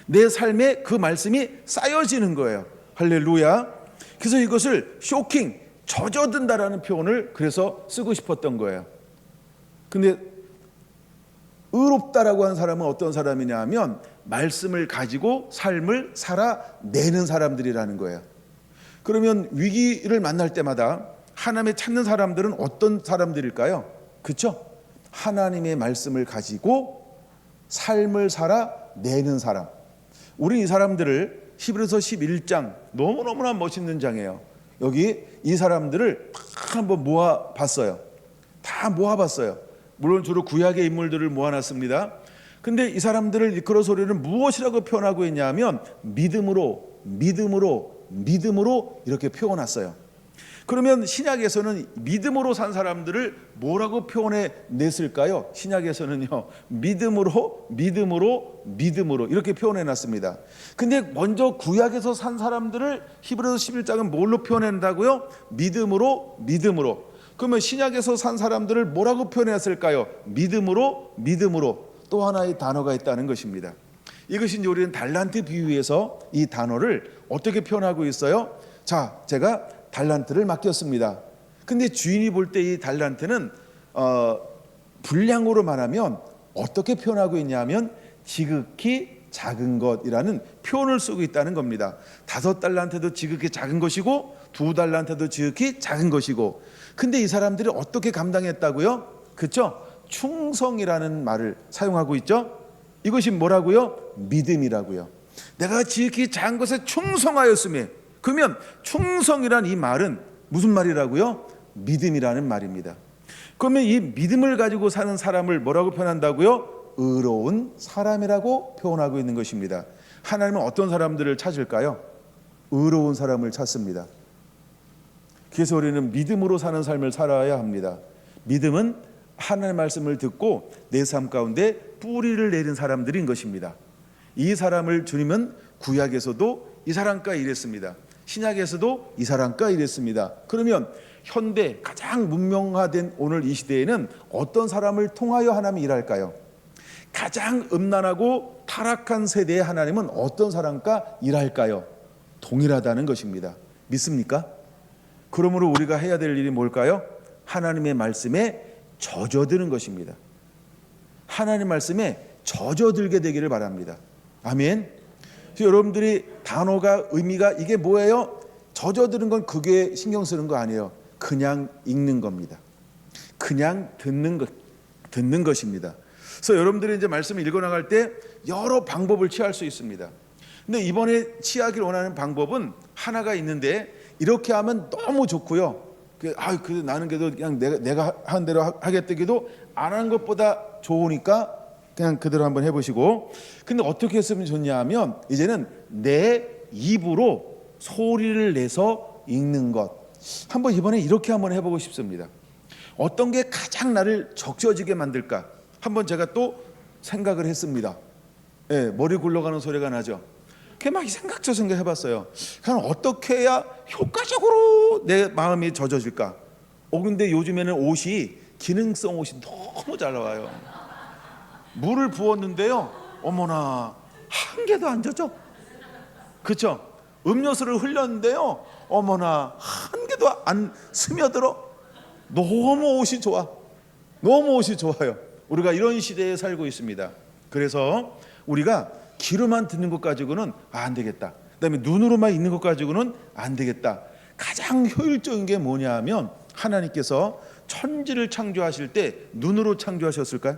내 삶에 그 말씀이 쌓여지는 거예요. 할렐루야. 그래서 이것을 쇼킹, 젖어든다라는 표현을 그래서 쓰고 싶었던 거예요. 근데 의롭다라고 하는 사람은 어떤 사람이냐 하면 말씀을 가지고 삶을 살아내는 사람들이라는 거예요. 그러면 위기를 만날 때마다 하나님을 찾는 사람들은 어떤 사람들일까요? 그렇죠? 하나님의 말씀을 가지고 삶을 살아내는 사람. 우리 이 사람들을 히브리서 11장 너무너무나 멋있는 장이에요. 여기 이 사람들을 다 한번 모아봤어요. 다 모아봤어요. 물론 주로 구약의 인물들을 모아놨습니다. 근데 이 사람들을 이끌어서 우리는 무엇이라고 표현하고 있냐면 믿음으로 이렇게 표현했어요. 그러면 신약에서는 믿음으로 산 사람들을 뭐라고 표현해 냈을까요? 신약에서는요, 믿음으로 이렇게 표현해 놨습니다. 근데 먼저 구약에서 산 사람들을 히브리서 11장은 뭘로 표현한다고요? 믿음으로. 그러면 신약에서 산 사람들을 뭐라고 표현했을까요? 믿음으로 또 하나의 단어가 있다는 것입니다. 이것이 이제 우리는 달란트 비유에서 이 단어를 어떻게 표현하고 있어요? 자, 제가 달란트를 맡겼습니다. 근데 주인이 볼 때 이 달란트는 분량으로 말하면 어떻게 표현하고 있냐면 지극히 작은 것이라는 표현을 쓰고 있다는 겁니다. 5달란트도 지극히 작은 것이고 2달란트도 지극히 작은 것이고, 근데 이 사람들이 어떻게 감당했다고요? 그렇죠? 충성이라는 말을 사용하고 있죠. 이것이 뭐라고요? 믿음이라고요. 내가 지극히 작은 것에 충성하였으며, 그러면 충성이란 이 말은 무슨 말이라고요? 믿음이라는 말입니다. 그러면 이 믿음을 가지고 사는 사람을 뭐라고 표현한다고요? 의로운 사람이라고 표현하고 있는 것입니다. 하나님은 어떤 사람들을 찾을까요? 의로운 사람을 찾습니다. 그래서 우리는 믿음으로 사는 삶을 살아야 합니다. 믿음은 하나님의 말씀을 듣고 내 삶 가운데 뿌리를 내린 사람들인 것입니다. 이 사람을 주님은 구약에서도 이 사람과 일했습니다. 신약에서도 이 사람과 일했습니다. 그러면 현대 가장 문명화된 오늘 이 시대에는 어떤 사람을 통하여 하나님이 일할까요? 가장 음란하고 타락한 세대의 하나님은 어떤 사람과 일할까요? 동일하다는 것입니다. 믿습니까? 그러므로 우리가 해야 될 일이 뭘까요? 하나님의 말씀에 젖어드는 것입니다. 하나님의 말씀에 젖어들게 되기를 바랍니다. 아멘. 여러분들이 단어가 의미가 이게 뭐예요? 젖어드는 건 그게 신경 쓰는 거 아니에요. 그냥 읽는 겁니다. 그냥 듣는 것입니다. 그래서 여러분들이 이제 말씀을 읽어나갈 때 여러 방법을 취할 수 있습니다. 근데 이번에 취하길 원하는 방법은 하나가 있는데, 이렇게 하면 너무 좋고요. 나는 그래도 그냥 내가 한 대로 하겠다기도 안 하는 것보다 좋으니까 그냥 그대로 한번 해보시고. 근데 어떻게 했으면 좋냐 하면 이제는 내 입으로 소리를 내서 읽는 것. 한번 이번에 이렇게 한번 해보고 싶습니다. 어떤 게 가장 나를 적셔지게 만들까? 한번 제가 또 생각을 했습니다. 예, 머리 굴러가는 소리가 나죠. 그게 막 생각저 생각해봤어요. 그럼 어떻게 해야 효과적으로 내 마음이 젖어질까? 근데 요즘에는 옷이 기능성 옷이 너무 잘 나와요. 물을 부었는데요, 어머나 한 개도 안 젖어. 그렇죠? 음료수를 흘렸는데요, 어머나 한 개도 안 스며들어. 너무 옷이 좋아. 너무 옷이 좋아요. 우리가 이런 시대에 살고 있습니다. 그래서 우리가 귀로만 듣는 것 가지고는 안 되겠다. 그다음에 눈으로만 있는 것 가지고는 안 되겠다. 가장 효율적인 게 뭐냐 하면, 하나님께서 천지를 창조하실 때 눈으로 창조하셨을까요?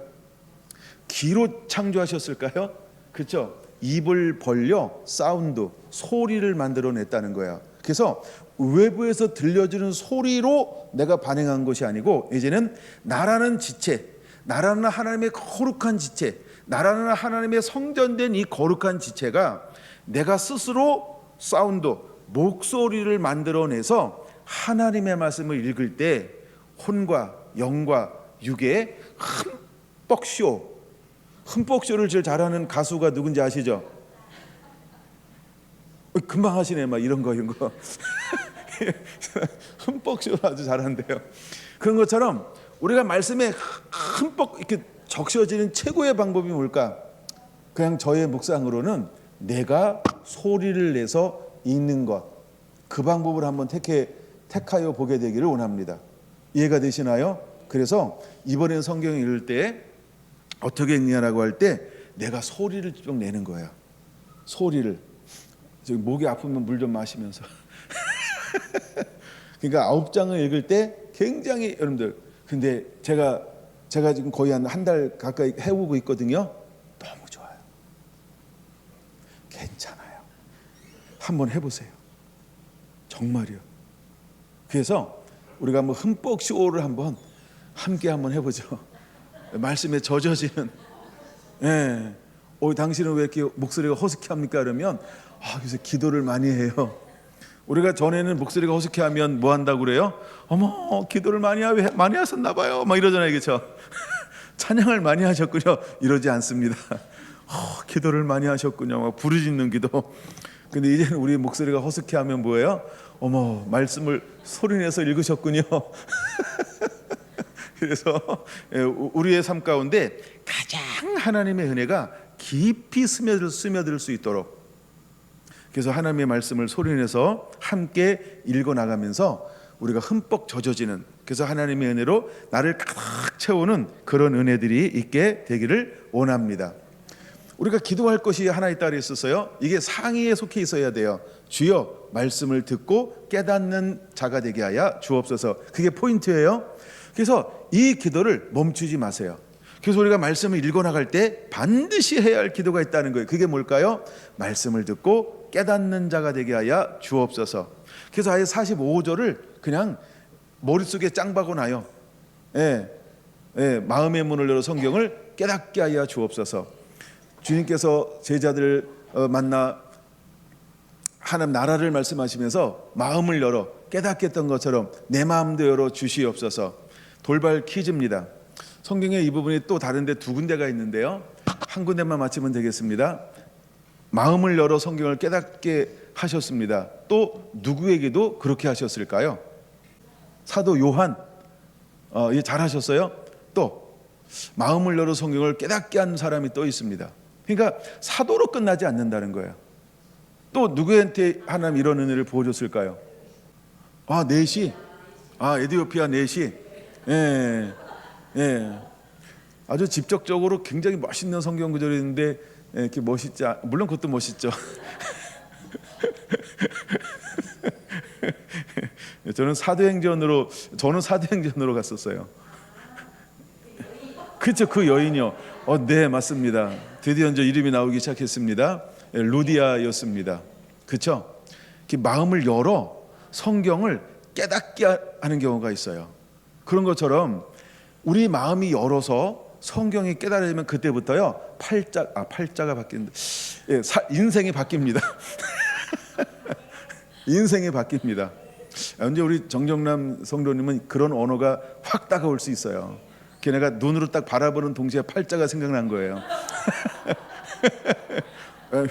귀로 창조하셨을까요? 그렇죠? 입을 벌려 사운드, 소리를 만들어냈다는 거야. 그래서 외부에서 들려주는 소리로 내가 반응한 것이 아니고, 이제는 나라는 지체, 나라는 하나님의 거룩한 지체, 나라는 하나님의 성전된 이 거룩한 지체가 내가 스스로 사운드, 목소리를 만들어내서 하나님의 말씀을 읽을 때 혼과 영과 육의 흠뻑쇼를 제일 잘하는 가수가 누군지 아시죠? 금방 하시네, 막 이런 거 흠뻑쇼를 아주 잘한대요. 그런 것처럼 우리가 말씀에 흠뻑 이렇게 적셔지는 최고의 방법이 뭘까? 그냥 저의 묵상으로는 내가 소리를 내서 읽는 것, 그 방법을 한번 택하여 보게 되기를 원합니다. 이해가 되시나요? 그래서 이번에 성경을 읽을 때 어떻게 읽냐라고 할 때 내가 소리를 좀 내는 거야. 소리를. 저기 목이 아프면 물 좀 마시면서. 그러니까 9장을 읽을 때 굉장히 여러분들, 근데 제가 지금 거의 한 달 가까이 해오고 있거든요. 너무 좋아요. 괜찮아요. 한번 해보세요. 정말이요. 그래서 우리가 한번 흠뻑 쇼를 한번 함께 한번 해보죠. 말씀에 젖어지는. 예. 당신은 왜 이렇게 목소리가 허스키합니까? 그러면 그래서 기도를 많이 해요. 우리가 전에는 목소리가 허스키하면 뭐 한다고 그래요? 어머, 기도를 많이 하셨나 봐요, 막 이러잖아요, 그렇죠? 찬양을 많이 하셨군요. 이러지 않습니다. 기도를 많이 하셨군요, 막 부르짖는 기도. 근데 이제는 우리 목소리가 허스키하면 뭐예요? 어머, 말씀을 소리내서 읽으셨군요. 그래서 우리의 삶 가운데 가장 하나님의 은혜가 깊이 스며들 수 있도록, 그래서 하나님의 말씀을 소리내서 함께 읽어나가면서 우리가 흠뻑 젖어지는, 그래서 하나님의 은혜로 나를 가득 채우는 그런 은혜들이 있게 되기를 원합니다. 우리가 기도할 것이 하나 있다 그랬었어요. 이게 상위에 속해 있어야 돼요. 주여 말씀을 듣고 깨닫는 자가 되게 하여 주옵소서. 그게 포인트예요. 그래서 이 기도를 멈추지 마세요. 그래서 우리가 말씀을 읽어나갈 때 반드시 해야 할 기도가 있다는 거예요. 그게 뭘까요? 말씀을 듣고 깨닫는 자가 되게 하여 주옵소서. 그래서 아예 45절을 그냥 머릿속에 짱 박아놔요. 마음의 문을 열어 성경을 깨닫게 하여 주옵소서. 주님께서 제자들 만나 하나님 나라를 말씀하시면서 마음을 열어 깨닫게 했던 것처럼 내 마음도 열어 주시옵소서. 돌발 퀴즈입니다. 성경에 이 부분이 또 다른데 두 군데가 있는데요. 한 군데만 맞히면 되겠습니다. 마음을 열어 성경을 깨닫게 하셨습니다. 또 누구에게도 그렇게 하셨을까요? 사도 요한, 잘하셨어요. 또 마음을 열어 성경을 깨닫게 한 사람이 또 있습니다. 그러니까 사도로 끝나지 않는다는 거예요. 또 누구한테 하나님 이런 은혜를 부어줬을까요? 넷이, 에디오피아 넷이, 아주 직접적으로 굉장히 멋있는 성경 구절이 있는데 이렇게 멋있지, 물론 그것도 멋있죠. 저는 사도행전으로 갔었어요. 그렇죠, 그 여인이요. 네, 맞습니다. 드디어 이제 이름이 나오기 시작했습니다. 루디아였습니다. 그렇죠? 마음을 열어 성경을 깨닫게 하는 경우가 있어요. 그런 것처럼 우리 마음이 열어서 성경이 깨달아지면 그때부터요 팔자가 바뀌는데 인생이 바뀝니다. 인생이 바뀝니다. 언제 우리 정정남 성도님은 그런 언어가 확 다가올 수 있어요. 걔네가 눈으로 딱 바라보는 동시에 팔자가 생각난 거예요.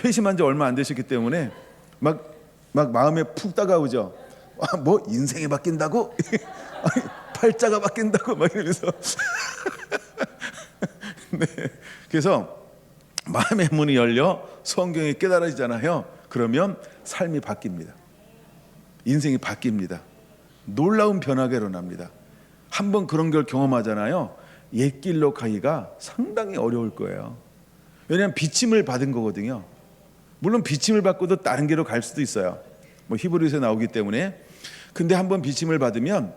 회심한 지 얼마 안 되셨기 때문에 막 마음에 푹 다가오죠. 뭐 인생이 바뀐다고? 팔자가 바뀐다고? 막 이러면서. 네. 그래서 마음의 문이 열려 성경이 깨달아지잖아요. 그러면 삶이 바뀝니다. 인생이 바뀝니다. 놀라운 변화가 일어납니다. 한번 그런 걸 경험하잖아요. 옛 길로 가기가 상당히 어려울 거예요. 왜냐하면 비침을 받은 거거든요. 물론 비침을 받고도 다른 길로 갈 수도 있어요. 뭐 히브리서에 나오기 때문에. 근데 한번 비침을 받으면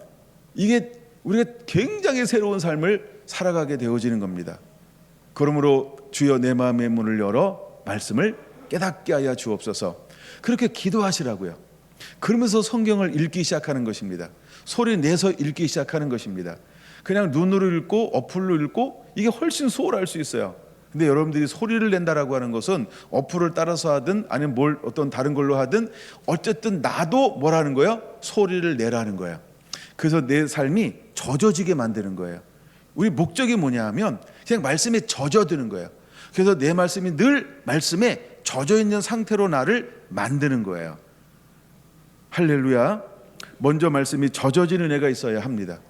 이게 우리가 굉장히 새로운 삶을 살아가게 되어지는 겁니다. 그러므로 주여 내 마음의 문을 열어 말씀을 깨닫게 하여 주옵소서. 그렇게 기도하시라고요. 그러면서 성경을 읽기 시작하는 것입니다. 소리 내서 읽기 시작하는 것입니다. 그냥 눈으로 읽고 어플로 읽고 이게 훨씬 수월할 수 있어요. 근데 여러분들이 소리를 낸다라고 하는 것은 어플을 따라서 하든 아니면 뭘 어떤 다른 걸로 하든 어쨌든 나도 뭐라는 거예요? 소리를 내라는 거예요. 그래서 내 삶이 젖어지게 만드는 거예요. 우리 목적이 뭐냐 하면 그냥 말씀에 젖어드는 거예요. 그래서 내 말씀이 늘 말씀에 젖어 있는 상태로 나를 만드는 거예요. 할렐루야. 먼저 말씀이 젖어지는 애가 있어야 합니다.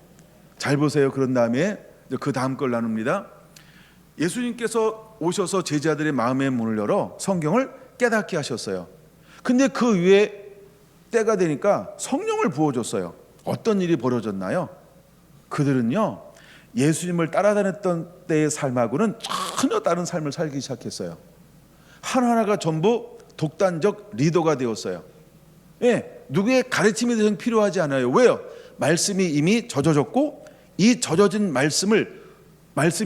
잘 보세요. 그런 다음에 그 다음 걸 나눕니다. 예수님께서 오셔서 제자들의 마음의 문을 열어 성경을 깨닫게 하셨어요. 근데 그 위에 때가 되니까 성령을 부어줬어요. 어떤 일이 벌어졌나요? 그들은요, 예수님을 따라다녔던 때의 삶하고는 전혀 다른 삶을 살기 시작했어요. 하나하나가 전부 독단적 리더가 되었어요. 예, 누구의 가르침이 더 필요하지 않아요. 왜요? 말씀이 이미 젖어졌고 이 젖어진 말씀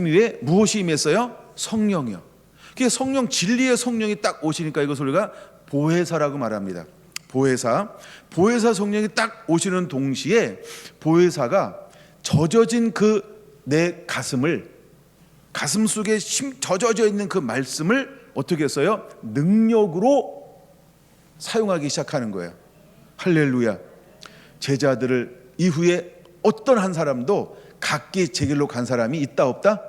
위에 무엇이 임했어요? 성령이요. 그게 성령, 진리의 성령이 딱 오시니까 이것을 우리가 보혜사라고 말합니다. 보혜사 성령이 딱 오시는 동시에 보혜사가 젖어진 그 내 가슴 속에 젖어져 있는 그 말씀을 어떻게 했어요? 능력으로 사용하기 시작하는 거예요. 할렐루야. 제자들을 이후에 어떤 한 사람도 각기 제 길로 간 사람이 있다 없다?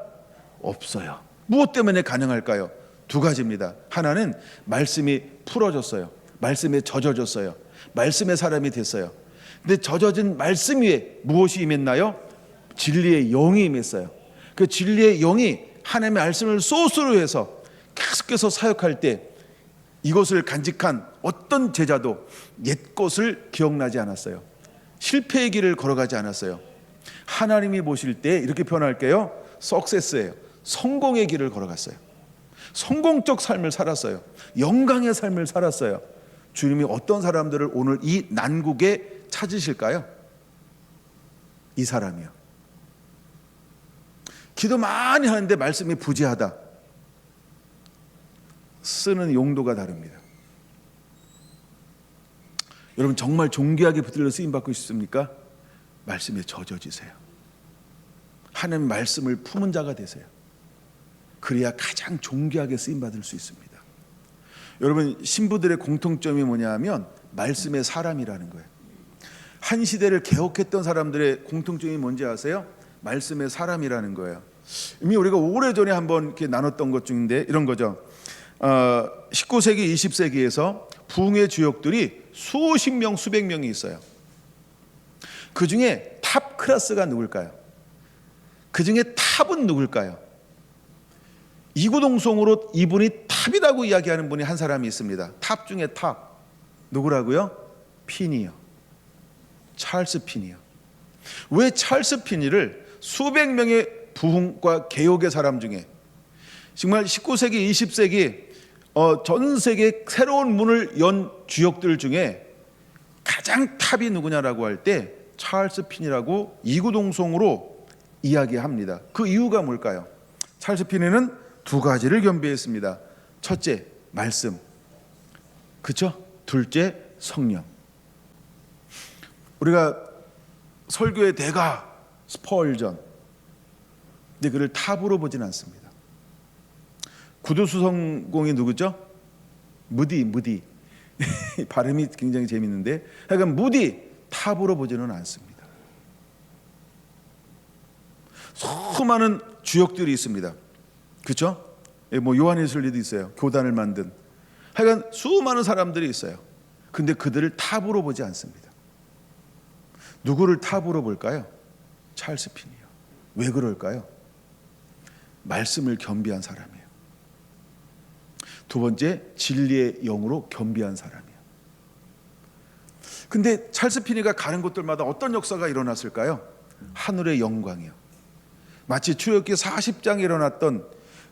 없어요. 무엇 때문에 가능할까요? 두 가지입니다. 하나는 말씀이 풀어졌어요. 말씀에 젖어졌어요. 말씀의 사람이 됐어요. 근데 젖어진 말씀 위에 무엇이 임했나요? 진리의 영이 임했어요. 그 진리의 영이 하나님의 말씀을 소스로 해서 계속해서 사역할 때 이것을 간직한 어떤 제자도 옛것을 기억나지 않았어요. 실패의 길을 걸어가지 않았어요. 하나님이 보실 때 이렇게 표현할게요. 석세스예요. 성공의 길을 걸어갔어요. 성공적 삶을 살았어요. 영광의 삶을 살았어요. 주님이 어떤 사람들을 오늘 이 난국에 찾으실까요? 이 사람이요. 기도 많이 하는데 말씀이 부재하다. 쓰는 용도가 다릅니다. 여러분 정말 존귀하게 붙들려 쓰임받고 싶습니까? 말씀에 젖어지세요. 하나님 말씀을 품은 자가 되세요. 그래야 가장 존귀하게 쓰임받을 수 있습니다. 여러분 신부들의 공통점이 뭐냐 하면 말씀의 사람이라는 거예요. 한 시대를 개혁했던 사람들의 공통점이 뭔지 아세요? 말씀의 사람이라는 거예요. 이미 우리가 오래전에 한번 이렇게 나눴던 것 중인데 이런 거죠. 19세기, 20세기에서 부흥의 주역들이 수십 명, 수백 명이 있어요. 그 중에 탑 클래스가 누굴까요? 그 중에 탑은 누굴까요? 이구동성으로 이분이 탑이라고 이야기하는 분이 한 사람이 있습니다. 탑 중에 탑. 누구라고요? 피니요. 찰스 피니요. 왜 찰스 피니를 수백 명의 부흥과 개혁의 사람 중에 정말 19세기, 20세기 전 세계 새로운 문을 연 주역들 중에 가장 탑이 누구냐라고 할 때 찰스 피니라고 이구동성으로 이야기합니다. 그 이유가 뭘까요? 찰스 피니는 두 가지를 겸비했습니다. 첫째, 말씀. 그렇죠? 둘째, 성령. 우리가 설교의 대가 스펄전. 근데 그를 탑으로 보진 않습니다. 구두수성공이 누구죠? 무디. 발음이 굉장히 재밌는데 하여간 무디 탑으로 보지는 않습니다. 수많은 주역들이 있습니다. 그렇죠? 뭐 요한예술리도 있어요. 교단을 만든. 하여간 수많은 사람들이 있어요. 근데 그들을 탑으로 보지 않습니다. 누구를 탑으로 볼까요? 찰스 피니요. 왜 그럴까요? 말씀을 겸비한 사람이에요. 두 번째, 진리의 영으로 겸비한 사람이에요. 근데 찰스 피니가 가는 곳들마다 어떤 역사가 일어났을까요? 하늘의 영광이요. 마치 출애굽기 40장에 일어났던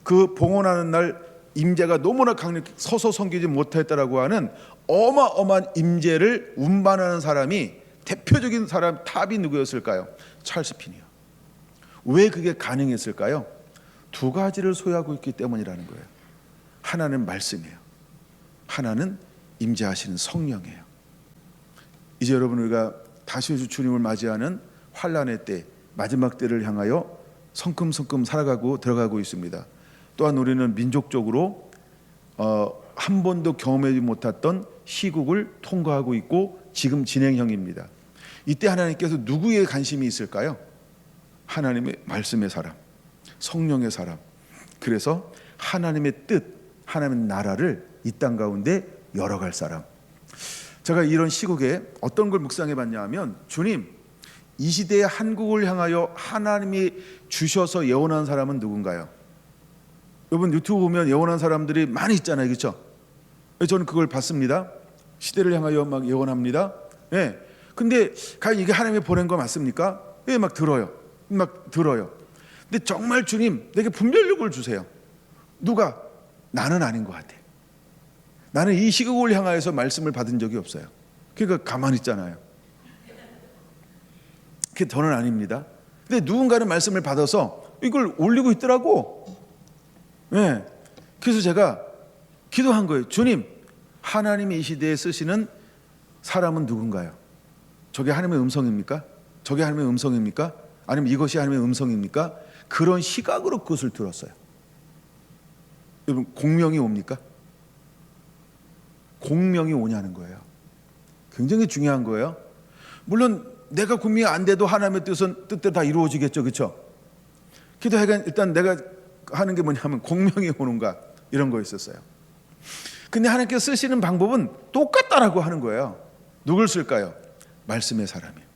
그 봉헌하는 날 임재가 너무나 강력히 서서 섬기지 못했다라고 하는 어마어마한 임재를 운반하는 사람이 대표적인 사람 탑이 누구였을까요? 찰스 피니요. 왜 그게 가능했을까요? 두 가지를 소유하고 있기 때문이라는 거예요. 하나는 말씀이에요. 하나는 임재하시는 성령이에요. 이제 여러분 우리가 다시 주님을 맞이하는 환난의 때, 마지막 때를 향하여 성큼성큼 살아가고 들어가고 있습니다. 또한 우리는 민족적으로 한 번도 경험하지 못했던 시국을 통과하고 있고 지금 진행형입니다. 이때 하나님께서 누구의 관심이 있을까요? 하나님의 말씀의 사람, 성령의 사람. 그래서 하나님의 뜻, 하나님의 나라를 이 땅 가운데 열어갈 사람. 제가 이런 시국에 어떤 걸 묵상해 봤냐 하면, 주님, 이 시대의 한국을 향하여 하나님이 주셔서 예언한 사람은 누군가요? 여러분 유튜브 보면 예언한 사람들이 많이 있잖아요, 그렇죠? 저는 그걸 봤습니다. 시대를 향하여 막 예언합니다. 예. 근데 과연 이게 하나님이 보낸 거 맞습니까? 예, 막 들어요. 근데 정말 주님, 내게 분별력을 주세요. 누가? 나는 아닌 것 같아. 나는 이 시국을 향하여서 말씀을 받은 적이 없어요. 그러니까 가만히 있잖아요. 그게 저는 아닙니다. 근데 누군가는 말씀을 받아서 이걸 올리고 있더라고. 네. 그래서 제가 기도한 거예요. 주님, 하나님이 이 시대에 쓰시는 사람은 누군가요? 저게 하나님의 음성입니까? 저게 하나님의 음성입니까? 아니면 이것이 하나님의 음성입니까? 그런 시각으로 그것을 들었어요. 여러분, 공명이 옵니까? 공명이 오냐는 거예요. 굉장히 중요한 거예요. 물론 내가 공명이 안 돼도 하나님의 뜻대로 다 이루어지겠죠, 그렇죠? 기도하니까 일단 내가 하는 게 뭐냐면 공명이 오는가 이런 거 있었어요. 근데 하나님께서 쓰시는 방법은 똑같다라고 하는 거예요. 누굴 쓸까요? 말씀의 사람이요.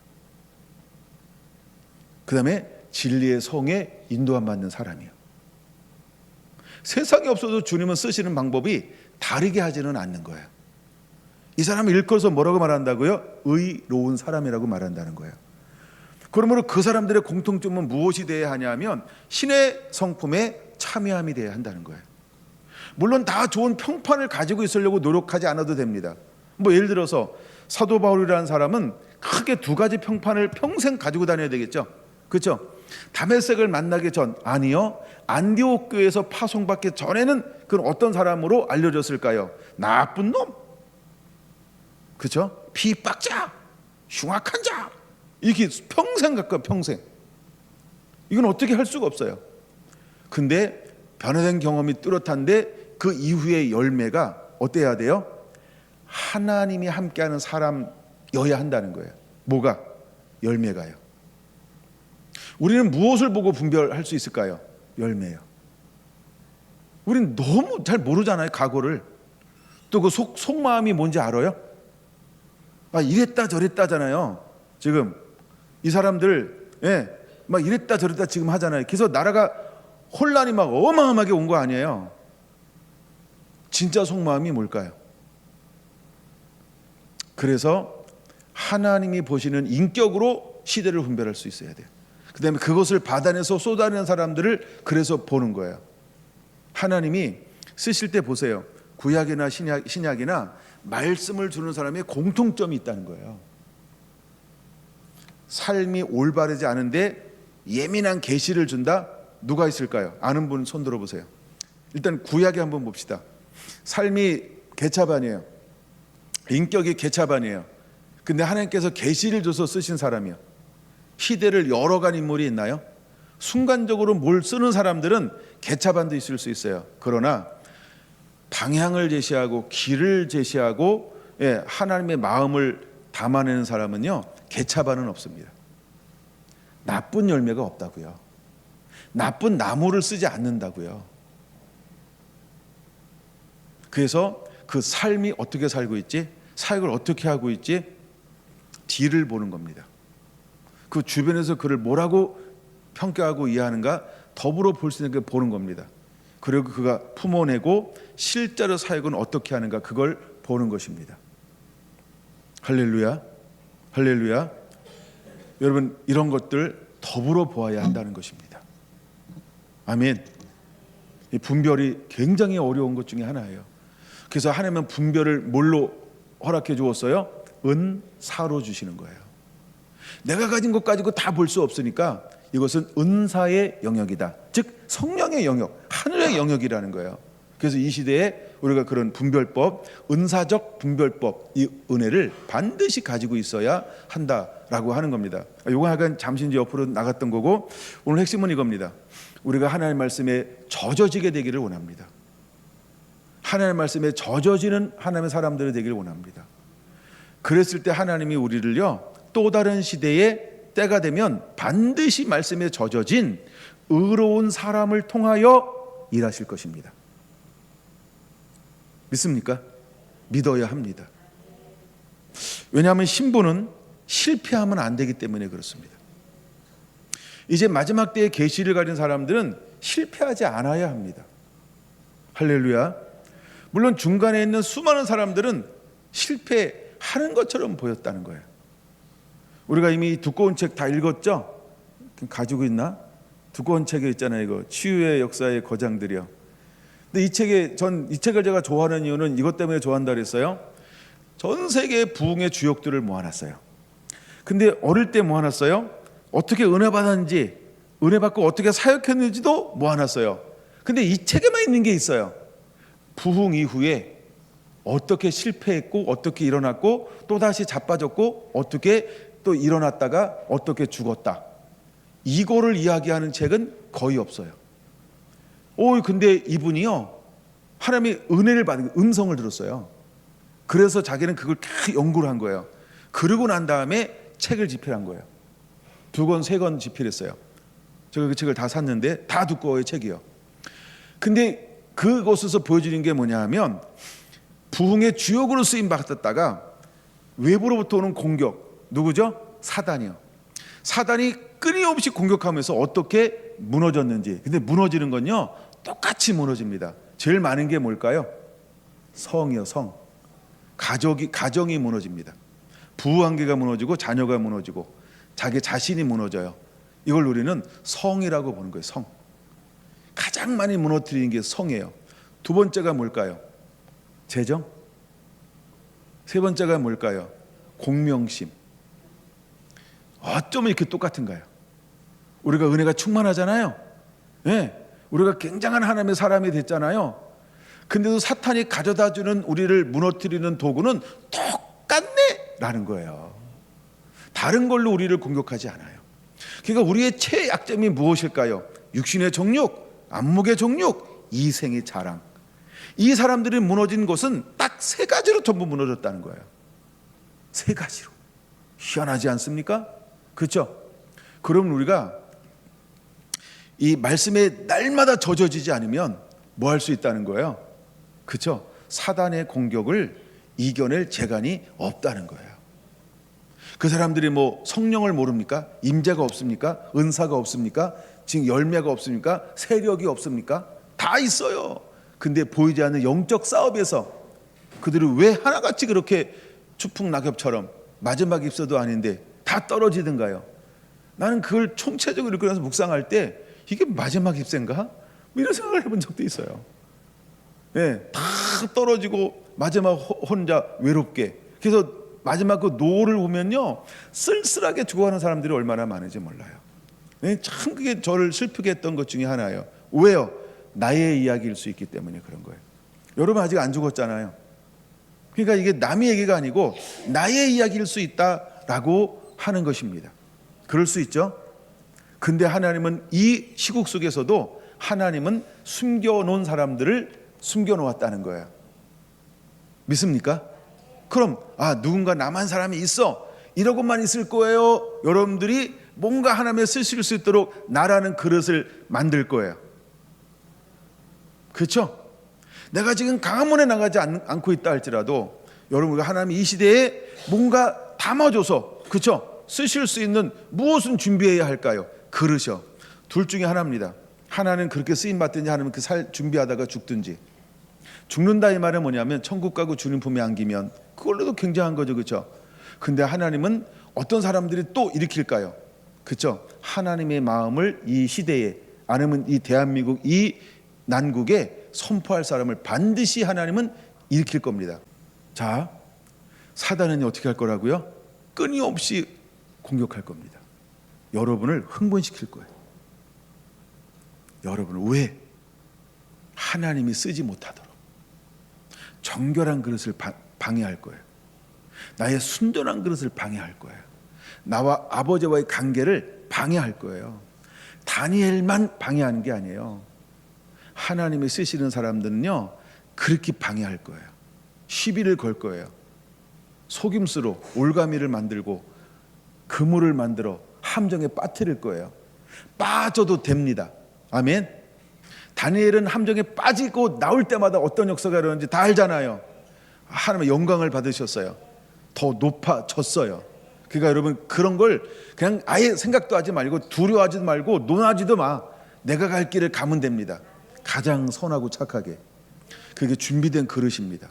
그 다음에 진리의 성에 인도함 받는 사람이요. 세상에 없어도 주님은 쓰시는 방법이 다르게 하지는 않는 거예요. 이 사람을 일컬어서 뭐라고 말한다고요? 의로운 사람이라고 말한다는 거예요. 그러므로 그 사람들의 공통점은 무엇이 되어야 하냐면 신의 성품에 참여함이 되어야 한다는 거예요. 물론 다 좋은 평판을 가지고 있으려고 노력하지 않아도 됩니다. 뭐 예를 들어서 사도 바울이라는 사람은 크게 두 가지 평판을 평생 가지고 다녀야 되겠죠. 그렇죠? 다메섹을 만나기 전, 아니요, 안디옥 교회에서 파송받기 전에는 그는 어떤 사람으로 알려졌을까요? 나쁜 놈, 그렇죠? 비박자, 흉악한 자, 이렇게 평생 가까워. 평생. 이건 어떻게 할 수가 없어요. 근데 변화된 경험이 뚜렷한데 그 이후의 열매가 어때야 돼요? 하나님이 함께하는 사람여야 한다는 거예요. 뭐가? 열매가요. 우리는 무엇을 보고 분별할 수 있을까요? 열매요. 우리는 너무 잘 모르잖아요, 각오를. 또 그 속마음이 뭔지 알아요? 아, 이랬다 저랬다잖아요. 지금 이 사람들, 예, 막 이랬다 저랬다 지금 하잖아요. 그래서 나라가 혼란이 막 어마어마하게 온 거 아니에요. 진짜 속마음이 뭘까요? 그래서 하나님이 보시는 인격으로 시대를 분별할 수 있어야 돼요. 그 다음에 그것을 받아내서 쏟아내는 사람들을 그래서 보는 거예요. 하나님이 쓰실 때 보세요. 구약이나 신약이나 말씀을 주는 사람의 공통점이 있다는 거예요. 삶이 올바르지 않은데 예민한 계시를 준다? 누가 있을까요? 아는 분 손 들어보세요. 일단 구약에 한번 봅시다. 삶이 개차반이에요. 인격이 개차반이에요. 근데 하나님께서 계시를 줘서 쓰신 사람이요. 시대를 열어간 인물이 있나요? 순간적으로 뭘 쓰는 사람들은 개차반도 있을 수 있어요. 그러나 방향을 제시하고 길을 제시하고, 예, 하나님의 마음을 담아내는 사람은요, 개차반은 없습니다. 나쁜 열매가 없다고요. 나쁜 나무를 쓰지 않는다고요. 그래서 그 삶이 어떻게 살고 있지, 사역을 어떻게 하고 있지, 뒤를 보는 겁니다. 그 주변에서 그를 뭐라고 평가하고 이해하는가 더불어 볼 수 있는 게 보는 겁니다. 그리고 그가 품어내고 실제로 사역은 어떻게 하는가, 그걸 보는 것입니다. 할렐루야, 할렐루야. 여러분, 이런 것들 더불어 보아야 한다는 것입니다. 아멘. 이 분별이 굉장히 어려운 것 중에 하나예요. 그래서 하나님은 분별을 뭘로 허락해 주었어요? 은사로 주시는 거예요. 내가 가진 것 가지고 다 볼 수 없으니까 이것은 은사의 영역이다. 즉 성령의 영역, 하늘의 영역이라는 거예요. 그래서 이 시대에 우리가 그런 분별법, 은사적 분별법, 이 은혜를 반드시 가지고 있어야 한다라고 하는 겁니다. 이거 약간 잠시 이제 옆으로 나갔던 거고, 오늘 핵심은 이겁니다. 우리가 하나님의 말씀에 젖어지게 되기를 원합니다. 하나님의 말씀에 젖어지는 하나님의 사람들이 되기를 원합니다. 그랬을 때 하나님이 우리를요, 또 다른 시대에 때가 되면 반드시 말씀에 젖어진 의로운 사람을 통하여 일하실 것입니다. 믿습니까? 믿어야 합니다. 왜냐하면 신부는 실패하면 안 되기 때문에 그렇습니다. 이제 마지막 때의 계시를 가진 사람들은 실패하지 않아야 합니다. 할렐루야. 물론 중간에 있는 수많은 사람들은 실패하는 것처럼 보였다는 거예요. 우리가 이미 두꺼운 책 다 읽었죠? 가지고 있나? 두꺼운 책에 있잖아요. 이거 치유의 역사의 거장들이요. 근데 이 책을 제가 좋아하는 이유는 이것 때문에 좋아한다 그랬어요. 전 세계 부흥의 주역들을 모아놨어요. 근데 어릴 때 모아놨어요. 어떻게 은혜 받았는지, 은혜 받고 어떻게 사역했는지도 모아놨어요. 근데 이 책에만 있는 게 있어요. 부흥 이후에 어떻게 실패했고, 어떻게 일어났고, 또 다시 자빠졌고, 어떻게 또 일어났다가 어떻게 죽었다. 이거를 이야기하는 책은 거의 없어요. 근데 이분이요, 하나님의 은혜를 받은 음성을 들었어요. 그래서 자기는 그걸 다 연구를 한 거예요. 그러고 난 다음에 책을 집필한 거예요. 2권, 3권 집필했어요. 제가 그 책을 다 샀는데 다 두꺼워요, 책이요. 근데 그곳에서 보여주는 게 뭐냐 하면, 부흥의 주역으로 쓰임 받았다가 외부로부터 오는 공격, 누구죠? 사단이요. 사단이 끊임없이 공격하면서 어떻게 무너졌는지. 근데 무너지는 건요, 똑같이 무너집니다. 제일 많은 게 뭘까요? 성이요, 성. 가정이 무너집니다. 부부관계가 무너지고, 자녀가 무너지고, 자기 자신이 무너져요. 이걸 우리는 성이라고 보는 거예요. 성. 가장 많이 무너뜨리는 게 성이에요. 두 번째가 뭘까요? 재정. 세 번째가 뭘까요? 공명심. 어쩌면 이렇게 똑같은가요? 우리가 은혜가 충만하잖아요. 네, 우리가 굉장한 하나님의 사람이 됐잖아요. 근데도 사탄이 가져다주는 우리를 무너뜨리는 도구는 똑같네 라는 거예요. 다른 걸로 우리를 공격하지 않아요. 그러니까 우리의 최약점이 무엇일까요? 육신의 정욕, 안목의 정욕, 이생의 자랑. 이 사람들이 무너진 것은 딱 3가지로 전부 무너졌다는 거예요. 3가지로. 희한하지 않습니까? 그렇죠? 그럼 우리가 이 말씀에 날마다 젖어지지 않으면 뭐 할 수 있다는 거예요? 그렇죠? 사단의 공격을 이겨낼 재간이 없다는 거예요. 그 사람들이 뭐 성령을 모릅니까? 임재가 없습니까? 은사가 없습니까? 지금 열매가 없습니까? 세력이 없습니까? 다 있어요. 근데 보이지 않는 영적 싸움에서 그들이 왜 하나같이 그렇게 추풍낙엽처럼 마지막 입서도 아닌데 다 떨어지든가요? 나는 그걸 총체적으로 읽으면서 묵상할 때 이게 마지막 입세인가? 이런 생각을 해본 적도 있어요. 네, 다 떨어지고 마지막 혼자 외롭게. 그래서 마지막 그 노를 보면요, 쓸쓸하게 죽어가는 사람들이 얼마나 많은지 몰라요. 네, 참 그게 저를 슬프게 했던 것 중에 하나예요. 왜요? 나의 이야기일 수 있기 때문에 그런 거예요. 여러분 아직 안 죽었잖아요. 그러니까 이게 남의 얘기가 아니고 나의 이야기일 수 있다라고 하는 것입니다. 그럴 수 있죠. 근데 하나님은 이 시국 속에서도 하나님은 숨겨놓은 사람들을 숨겨놓았다는 거예요. 믿습니까? 그럼 누군가 남한 사람이 있어 이러고만 있을 거예요? 여러분들이 뭔가 하나님의 쓰실 수 있도록 나라는 그릇을 만들 거예요. 그렇죠? 내가 지금 강화문에 나가지 않고 있다 할지라도 여러분, 우리가 하나님이 이 시대에 뭔가 담아줘서, 그렇죠? 쓰실 수 있는 무엇은 준비해야 할까요? 그릇이요. 둘 중에 하나입니다. 하나는 그렇게 쓰임 받든지, 하나는 그 살 준비하다가 죽든지. 죽는다 이 말은 뭐냐면 천국 가고 주님 품에 안기면 그걸로도 굉장한 거죠, 그렇죠? 근데 하나님은 어떤 사람들이 또 일으킬까요? 그렇죠? 하나님의 마음을 이 시대에, 아니면 이 대한민국 이 난국에 선포할 사람을 반드시 하나님은 일으킬 겁니다. 자, 사단은 어떻게 할 거라고요? 끊임없이 공격할 겁니다. 여러분을 흥분시킬 거예요. 여러분을 왜? 하나님이 쓰지 못하도록. 정결한 그릇을 방해할 거예요. 나의 순전한 그릇을 방해할 거예요. 나와 아버지와의 관계를 방해할 거예요. 다니엘만 방해하는 게 아니에요. 하나님이 쓰시는 사람들은요, 그렇게 방해할 거예요. 시비를 걸 거예요. 속임수로 올가미를 만들고 그물을 만들어 함정에 빠뜨릴 거예요. 빠져도 됩니다. 아멘. 다니엘은 함정에 빠지고 나올 때마다 어떤 역사가 일어나는지 다 알잖아요. 하나님의 영광을 받으셨어요. 더 높아졌어요. 그러니까 여러분, 그런 걸 그냥 아예 생각도 하지 말고 두려워하지도 말고 논하지도 마. 내가 갈 길을 가면 됩니다. 가장 선하고 착하게. 그게 준비된 그릇입니다.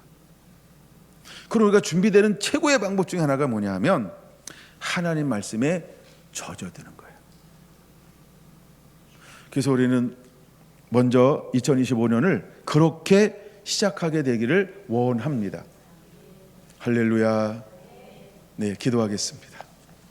그리고 우리가 준비되는 최고의 방법 중에 하나가 뭐냐 하면 하나님 말씀에 젖어드는 거예요. 그래서 우리는 먼저 2025년을 그렇게 시작하게 되기를 원합니다. 할렐루야. 네, 기도하겠습니다.